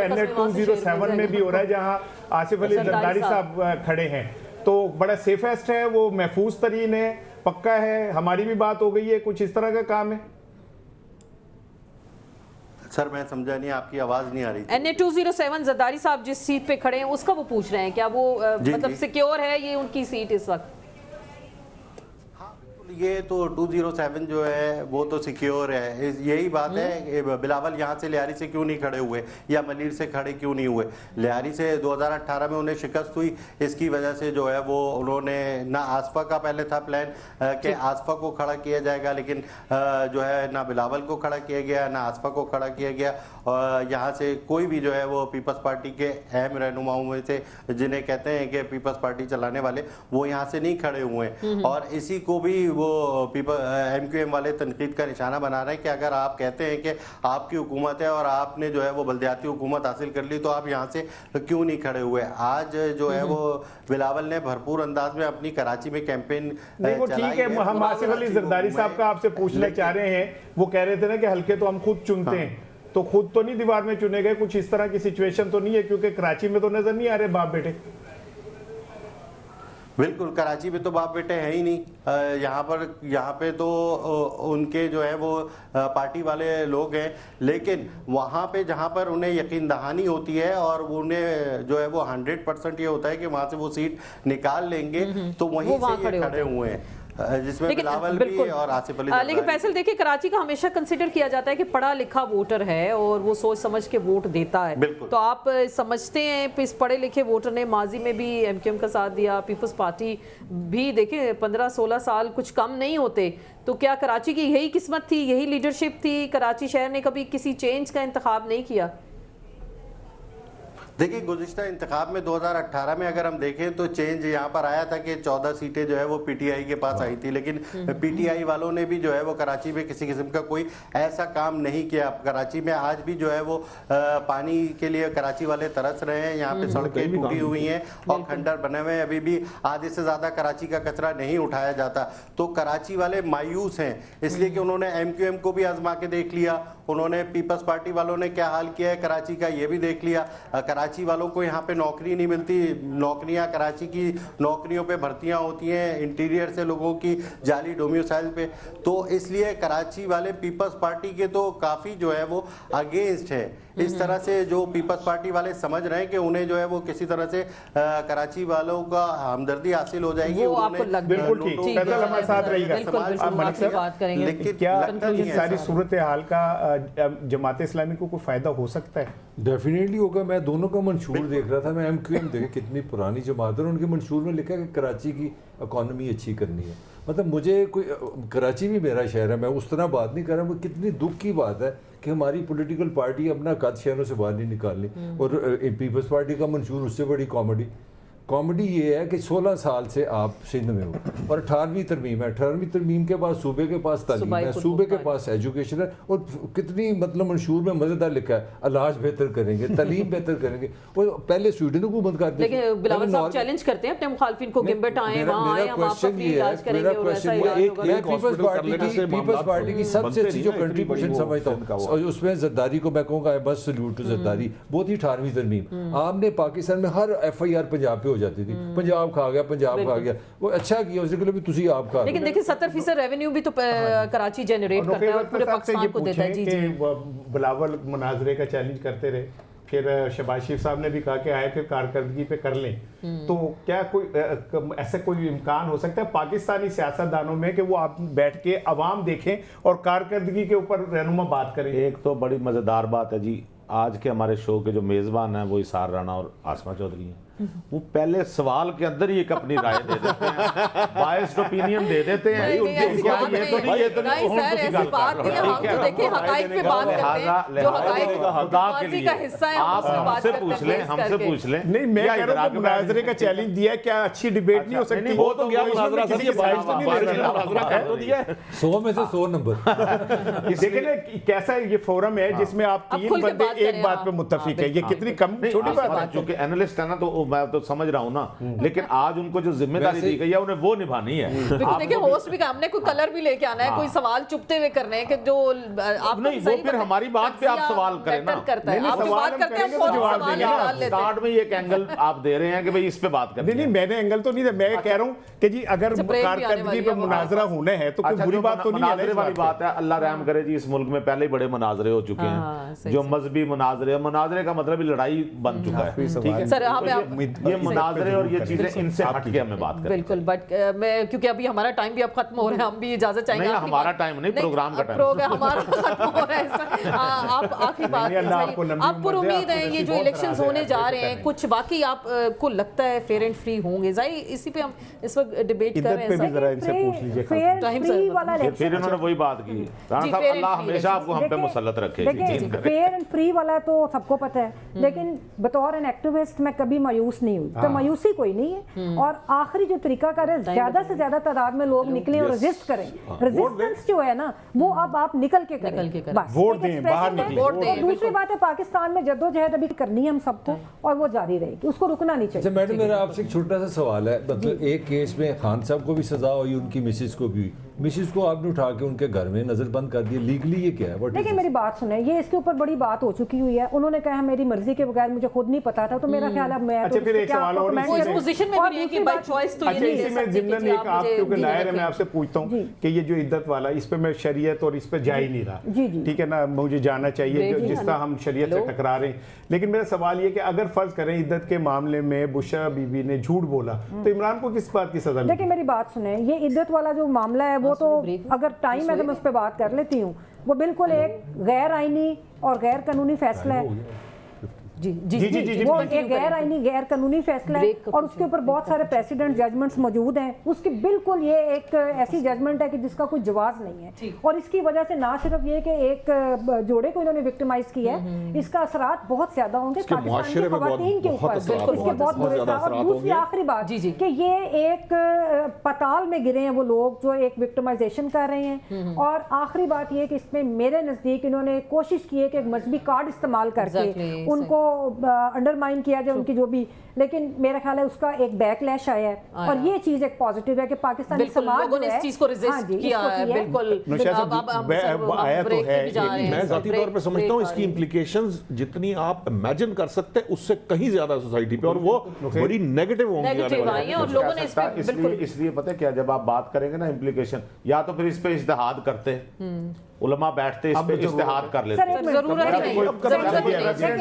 NA207 में भी हो रहा है जहां आसिफ अली जरदारी साहब खड़े हैं, तो बड़ा सेफेस्ट है, वो महफूज तरीन है, पक्का है, हमारी भी बात हो गई है, कुछ इस तरह का काम है? सर मैं समझा नहीं, आपकी आवाज नहीं आ रही। NA207 जरदारी साहब जिस सीट पे खड़े हैं उसका वो पूछ रहे हैं, क्या वो मतलब जी। सिक्योर है ये उनकी सीट इस वक्त? ये तो 207 जो है वो तो सिक्योर है, यही बात है। बिलावल यहाँ से लियारी से क्यों नहीं खड़े हुए या मलीर से खड़े क्यों नहीं हुए? लियारी से 2018 में उन्हें शिकस्त हुई, इसकी वजह से जो है वो उन्होंने ना आसफा का पहले था प्लान कि आसफा को खड़ा किया जाएगा, लेकिन जो है ना बिलावल को खड़ा किया गया ना आसफा को खड़ा किया गया। और यहाँ से कोई भी जो है वो पीपल्स पार्टी के अहम रहनुमाओं में से जिन्हें कहते हैं कि पीपल्स पार्टी चलाने वाले, वो यहाँ से नहीं खड़े हुए हैं। और इसी को भी वो MQM वाले तनकीद का निशाना बना रहे हैं कि अगर आप कहते हैं कि आपकी हुकूमत है और आपने जो है वो बल्दियाती हुकूमत हासिल कर ली, तो आप यहाँ से क्यों नहीं खड़े हुए? आज जो है वो बिलावल ने भरपूर अंदाज में अपनी कराची में कैंपेन नहीं वो ठीक है, हम आसिफ अली जरदारी साहब का आपसे पूछना चाह रहे हैं, वो कह रहे थे ना कि हल्के तो हम खुद चुनते हैं, तो खुद तो नहीं दीवार में चुने गए, कुछ इस तरह की सिचुएशन तो नहीं है? क्योंकि कराची में तो नजर नहीं आ रहे बाप बेटे। बिल्कुल, कराची में तो बाप बेटे हैं ही नहीं। यहाँ पे तो उनके जो है वो पार्टी वाले लोग हैं, लेकिन वहाँ पे जहाँ पर उन्हें यकीन दहानी होती है और उन्हें जो है वो 100% ये होता है कि वहाँ से वो सीट निकाल लेंगे, तो वहीं से ये खड़े हुए हैं, जिसमें बिलावल भी और आसिफ अली। लेकिन फैसल देखिए, कराची का हमेशा कंसिडर किया जाता है कि पढ़ा लिखा वोटर है और वो सोच समझ के वोट देता है, तो आप समझते हैं इस पढ़े लिखे वोटर ने माजी में भी MQM का साथ दिया, पीपल्स पार्टी भी देखिए 15-16 साल कुछ कम नहीं होते, तो क्या कराची की यही किस्मत थी, यही लीडरशिप थी? कराची शहर ने कभी किसी चेंज का इंतखाब नहीं किया? देखिए गुज़िश्ता इंतखाब में 2018 में अगर हम देखें तो चेंज यहाँ पर आया था कि 14 सीटें जो है वो PTI के पास आई थी, लेकिन PTI वालों ने भी जो है वो कराची में किसी किस्म का कोई ऐसा काम नहीं किया। कराची में आज भी जो है वो पानी के लिए कराची वाले तरस रहे हैं, यहाँ पे सड़कें टूटी हुई हैं और खंडर बने हुए हैं, अभी भी आधे से ज़्यादा कराची का कचरा नहीं उठाया जाता। तो कराची वाले मायूस हैं, इसलिए कि उन्होंने MQM को भी आजमा के देख लिया, उन्होंने पीपल्स पार्टी वालों ने क्या हाल किया है कराची का ये भी देख लिया। कराची वालों को यहाँ पे नौकरी नहीं मिलती, नौकरियाँ कराची की नौकरियों पे भर्तियाँ होती हैं इंटीरियर से लोगों की जाली डोमिसाइल पे, तो इसलिए कराची वाले पीपल्स पार्टी के तो काफ़ी जो है वो अगेंस्ट है। इस तरह से जो पीपल्स पार्टी वाले समझ रहे हैं कि उन्हें जो है वो किसी तरह से कराची वालों का हमदर्दी हासिल हो जाएगी, वो आपको बिल्कुल ठीक, फैसल हमारे साथ रहेगा। लेकिन क्या इस सारी सूरत हाल का जमात इस्लामी को कोई फायदा हो सकता है? डेफिनेटली होगा। मैं दोनों का मंशूर देख रहा था, मैं MQM देखे कितनी पुरानी जमात है, उनके मंशूर में लिखा है कि कराची की इकॉनमी अच्छी करनी है। मतलब मुझे कोई, कराची भी मेरा शहर है, मैं उस तरह बात नहीं कर रहा हूँ, कितनी दुख की बात है कि हमारी पॉलिटिकल पार्टी अपना कद शहरों से बाहर नहीं निकालनी, और पीपल्स पार्टी का मंशूर उससे बड़ी कॉमेडी ये है कि 16 साल से आप सिंध में हो और 18वीं तरमीम है, 18वीं तरमीम के बाद सूबे के पास तालीम है, सूबे के पास एजुकेशन है, और कितनी मतलब मंशूर में मज़ेदार लिखा है इलाज बेहतर करेंगे, तालीम बेहतर करेंगे। वो पहले स्वीडन हुकूमत करती, लेकिन बिलावल साहब चैलेंज करते हैं अपने मुखालफिन को, गिम्बट आए वहां आए, हम आपका फ्री इलाज करेंगे और ऐसा इलाज होगा। पीपल्स पार्टी की सबसे अच्छी जो कंट्रीब्यूशन समझता हूँ, और उसमें जरदारी को मैं कहूँगा बस सल्यूट टू जरदारी, बहुत ही 18वीं तरमीम। आपने पाकिस्तान में हर FIR पंजाब पे जाती थी, पंजाब खा गया, वो अच्छा किया उसके लिए भी तुसी आप खा। लेकिन देखिए 70% रेवेन्यू भी तो कराची जनरेट करता है और पूरे पाकिस्तान को देता है। जी बिलावल मुनाजरे का चैलेंज करते रहे, پھر شہباز شریف صاحب نے بھی کہا کہ آئے پھر کارکردگی پہ کر لیں, تو کیا کوئی ایسا کوئی امکان ہو سکتا ہے پاکستانی سیاستدانوں میں کہ وہ آپ بیٹھ کے عوام دیکھیں اور کارکردگی کے اوپر رہنما بات کریں؟ ایک تو بڑی مزیدار بات ہے جی, آج کے ہمارے شو کے جو میزبان ہیں وہ اسار رانا اور آسما چودھری ہیں, وہ پہلے سوال کے اندر ہی ایک اپنی رائے دے دیتے ہیں, بائسڈ اوپینین دے دیتے ہیں. ہم سے پوچھ لیں. نہیں, میں کہہ رہا ہوں مناظرے کا چیلنج دیا ہے, کیا اچھی ڈیبیٹ نہیں ہو سکتی؟ وہ تو گیا مناظرہ تھا, یہ 100 میں سے 100 نمبر. دیکھیں نا کیسا یہ فورم ہے جس میں آپ 3 بندے ایک بات پہ متفق ہیں, یہ کتنی کم چھوٹی بات ہے. چونکہ اینالسٹ ہے نا, تو میں تو سمجھ رہا ہوں نا, لیکن آج ان کو جو ذمہ داری دی گئی ہے انہیں وہ نبھانی ہے. دیکھیں ہوسٹ بھی ہم نے کوئی کلر بھی لے کے آنا ہے, کوئی سوال چپتے ہوئے کرنے ہیں کہ جو آپ نہیں, وہ پھر ہماری بات پہ آپ سوال کریں نا. آپ جو بات کرتے ہیں ہم سوال ڈال لیتے ہیں. اسٹارٹ میں یہ ایک اینگل آپ دے رہے ہیں کہ بھئی اس پہ بات کریں. نہیں, میں نے اینگل تو نہیں دیا, میں کہہ رہا ہوں کہ جی اگر کارکردگی پہ مناظرہ ہونا ہے تو کوئی بری بات تو نہیں ہے. مناظرے والی بات ہے, اللہ رحم کرے جی, اس ملک میں پہلے ہی بڑے مناظرے ہو چکے ہیں, جو مذہبی مناظرے کا مطلب لڑائی بن چکا ہے. یہ مناظرے اور یہ چیزیں ان سے ہٹ کے ہمیں بات کریں. بالکل, بٹ میں کیونکہ ابھی ہمارا ٹائم بھی اب ختم ہو رہا ہے, ہم بھی اجازت چاہیں گے. نہیں, ہمارا ٹائم نہیں, پروگرام کا ٹائم ہمارا ختم ہو رہا ہے. آپ آخری بات, آپ پر امید ہیں یہ جو الیکشنز ہونے جا رہے ہیں, کچھ واقعی آپ کو لگتا ہے فیئر اینڈ فری ہوں گے؟ ظاہر اسی پہ ہم اس وقت ڈیبیٹ کر رہے ہیں. پھر انہوں نے وہی بات کی, رانا صاحب اللہ ہمیشہ آپ کو ہم پہ مسلط رکھے. فیئر اینڈ فری والا تو سب کو پتہ ہے, لیکن بطور این ایکٹیوسٹ میں کبھی مایوس نہیں ہوئی, تو مایوسی کوئی نہیں ہے. اور آخری جو طریقہ کار ہے, زیادہ سے زیادہ تعداد میں لوگ نکلیں اور ریزسٹ کریں. ریزسٹنس جو ہے نا وہ اب آپ نکل کے کریں, ووٹ دیں, باہر نکلیں. دوسری بات ہے پاکستان میں جدوجہد ابھی کرنی ہے ہم سب کو, اور وہ جاری رہے گی, اس کو رکنا نہیں چاہیے. میڈم میرا آپ سے ایک چھوٹا سا سوال ہے, مطلب ایک کیس میں خان صاحب کو بھی سزا ہوئی, ان کی مسز کو بھی, مسز کو آپ نے اٹھا کے ان کے گھر میں نظر بند کر دیا, لیگلی یہ کیا ہے؟ دیکھیں میری بات سنیں, یہ اس کے اوپر بڑی بات ہو چکی ہوئی ہے. انہوں نے کہا میری مرضی کے بغیر, مجھے خود نہیں پتا تھا, تو میرا خیال ہے میں اچھا پھر ایک سوال اور اس پوزیشن میں بھی نہیں ہے کہ بائی چوائس تو یہ نہیں ہے. میں ضمن ایک آپ کیونکہ لائر ہے, میں آپ سے پوچھتا ہوں کہ یہ جو عدت والا, اس پہ میں شریعت اور اس پہ جا ہی نہیں رہا, ٹھیک ہے نا, مجھے جانا چاہیے جس طرح ہم شریعت سے ٹکرا رہے ہیں. لیکن میرا سوال یہ کہ اگر فرض کریں عدت کے معاملے میں بشرا بی بی نے جھوٹ بولا, تو عمران کو کس بات کی سزا ملی؟ دیکھیں میری بات سنیں, یہ عدت والا جو معاملہ ہے وہ تو اگر ٹائم ہے تو میں اس پہ بات کر لیتی ہوں. وہ بالکل ایک غیر آئینی اور غیر قانونی فیصلہ ہے. وہ ایک غیر آئینی غیر قانونی فیصلہ ہے, اور اس کے اوپر بہت سارے پریسیڈنٹ ججمنٹس موجود ہیں. اس کی بالکل یہ ایک ایسی ججمنٹ ہے کہ جس کا کوئی جواز نہیں ہے, اور اس کی وجہ سے نہ صرف یہ کہ ایک جوڑے کو انہوں نے وکٹمائز کیا ہے, اس کا اثرات بہت زیادہ ہوں گے پاکستان کی خواتین کے اوپر, اس کے بہت برے اثرات. اور دوسری آخری بات کہ یہ ایک پتال میں گرے ہیں وہ لوگ جو ایک وکٹمائزیشن کر رہے ہیں. اور آخری بات یہ کہ اس میں میرے نزدیک انہوں نے کوشش کی ہے کہ ایک مذہبی کارڈ استعمال کر کے ان کو انڈرمائن کیا جائے ان کی جو بھی, لیکن میرا خیال ہے اس کا ایک بیک لیش آیا ہے. اور یہ چیز ایک پازیٹیو ہے کہ پاکستانی سماج نے اس چیز کو ریزسٹ کیا ہے. بالکل آیا تو ہے, میں ذاتی طور پہ سمجھتا ہوں اس کی امپلیکیشنز جتنی آپ امیجن کر سکتے اس سے کہیں زیادہ سوسائٹی پہ, اور وہ بڑی نیگیٹو ہوں گی. اور لوگوں نے اس لیے پتہ ہے کیا, جب آپ بات کریں گے نا امپلیکیشن, یا تو پھر اس پہ اجتہاد کرتے, علماء بیٹھتے اس پہ اجتہاد کر لیتے.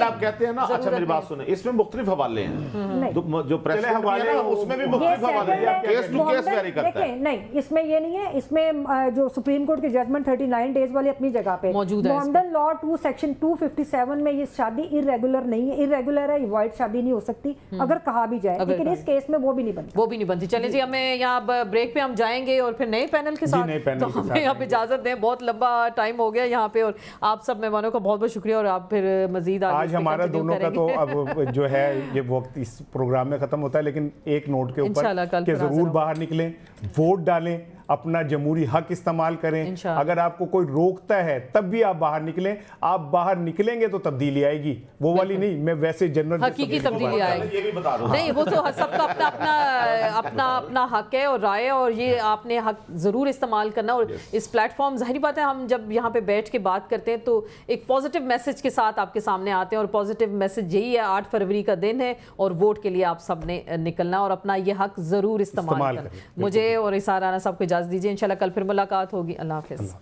آپ کہتے ہیں نا, اچھا میری بات سنیں, اس میں مختلف حوالے ہیں, جو پریس حوالے ہیں اس میں بھی مختلف حوالے ہیں, کیس ٹو کیس ویری کرتا ہے. نہیں, اس میں یہ نہیں ہے, اس میں جو سپریم کورٹ کی ججمنٹ 39 ڈیز والی اپنی جگہ پہ موجود ہے. ماڈرن لاء 2 سیکشن 257 میں یہ شادی ارریگولر نہیں ہے, ارریگولر ہے, وائڈ شادی نہیں ہو سکتی اگر کہا بھی جائے, لیکن اس کیس میں وہ بھی نہیں بنتی. چلیں جی, ہمیں یہاں بریک پہ ہم جائیں گے اور پھر نئے پینل کے ساتھ, تو ہمیں اب اجازت دیں, بہت لمبا ٹائم ہو گیا یہاں پہ, اور آپ سب مہمانوں کا بہت بہت شکریہ, اور آپ پھر مزید آج ہمارا دونوں کا تو اب جو ہے یہ وقت اس پروگرام میں ختم ہوتا ہے, لیکن ایک نوٹ کے اوپر کہ ضرور باہر نکلیں, ووٹ ڈالیں, اپنا جمہوری حق استعمال کریں. اگر آپ کو کوئی روکتا ہے تب بھی آپ باہر نکلیں, آپ باہر نکلیں گے تو تبدیلی آئے گی, وہ والی نہیں, میں ویسے جنرل حقیقی تبدیلی آئے گی. نہیں, وہ تو سب کا اپنا حق ہے اور رائے, اور یہ آپ نے حق ضرور استعمال کرنا. اور اس پلیٹ فارم, ظاہری بات ہے, ہم جب یہاں پہ بیٹھ کے بات کرتے ہیں تو ایک پازیٹیو میسج کے ساتھ آپ کے سامنے آتے ہیں, اور پازیٹیو میسج یہی ہے, 8 فروری کا دن ہے اور ووٹ کے لیے آپ سب نے نکلنا اور اپنا یہ حق ضرور استعمال کرنا. مجھے اور اسار رانا صاحب کو اجازت دیجیے, انشاءاللہ کل پھر ملاقات ہوگی. اللہ حافظ.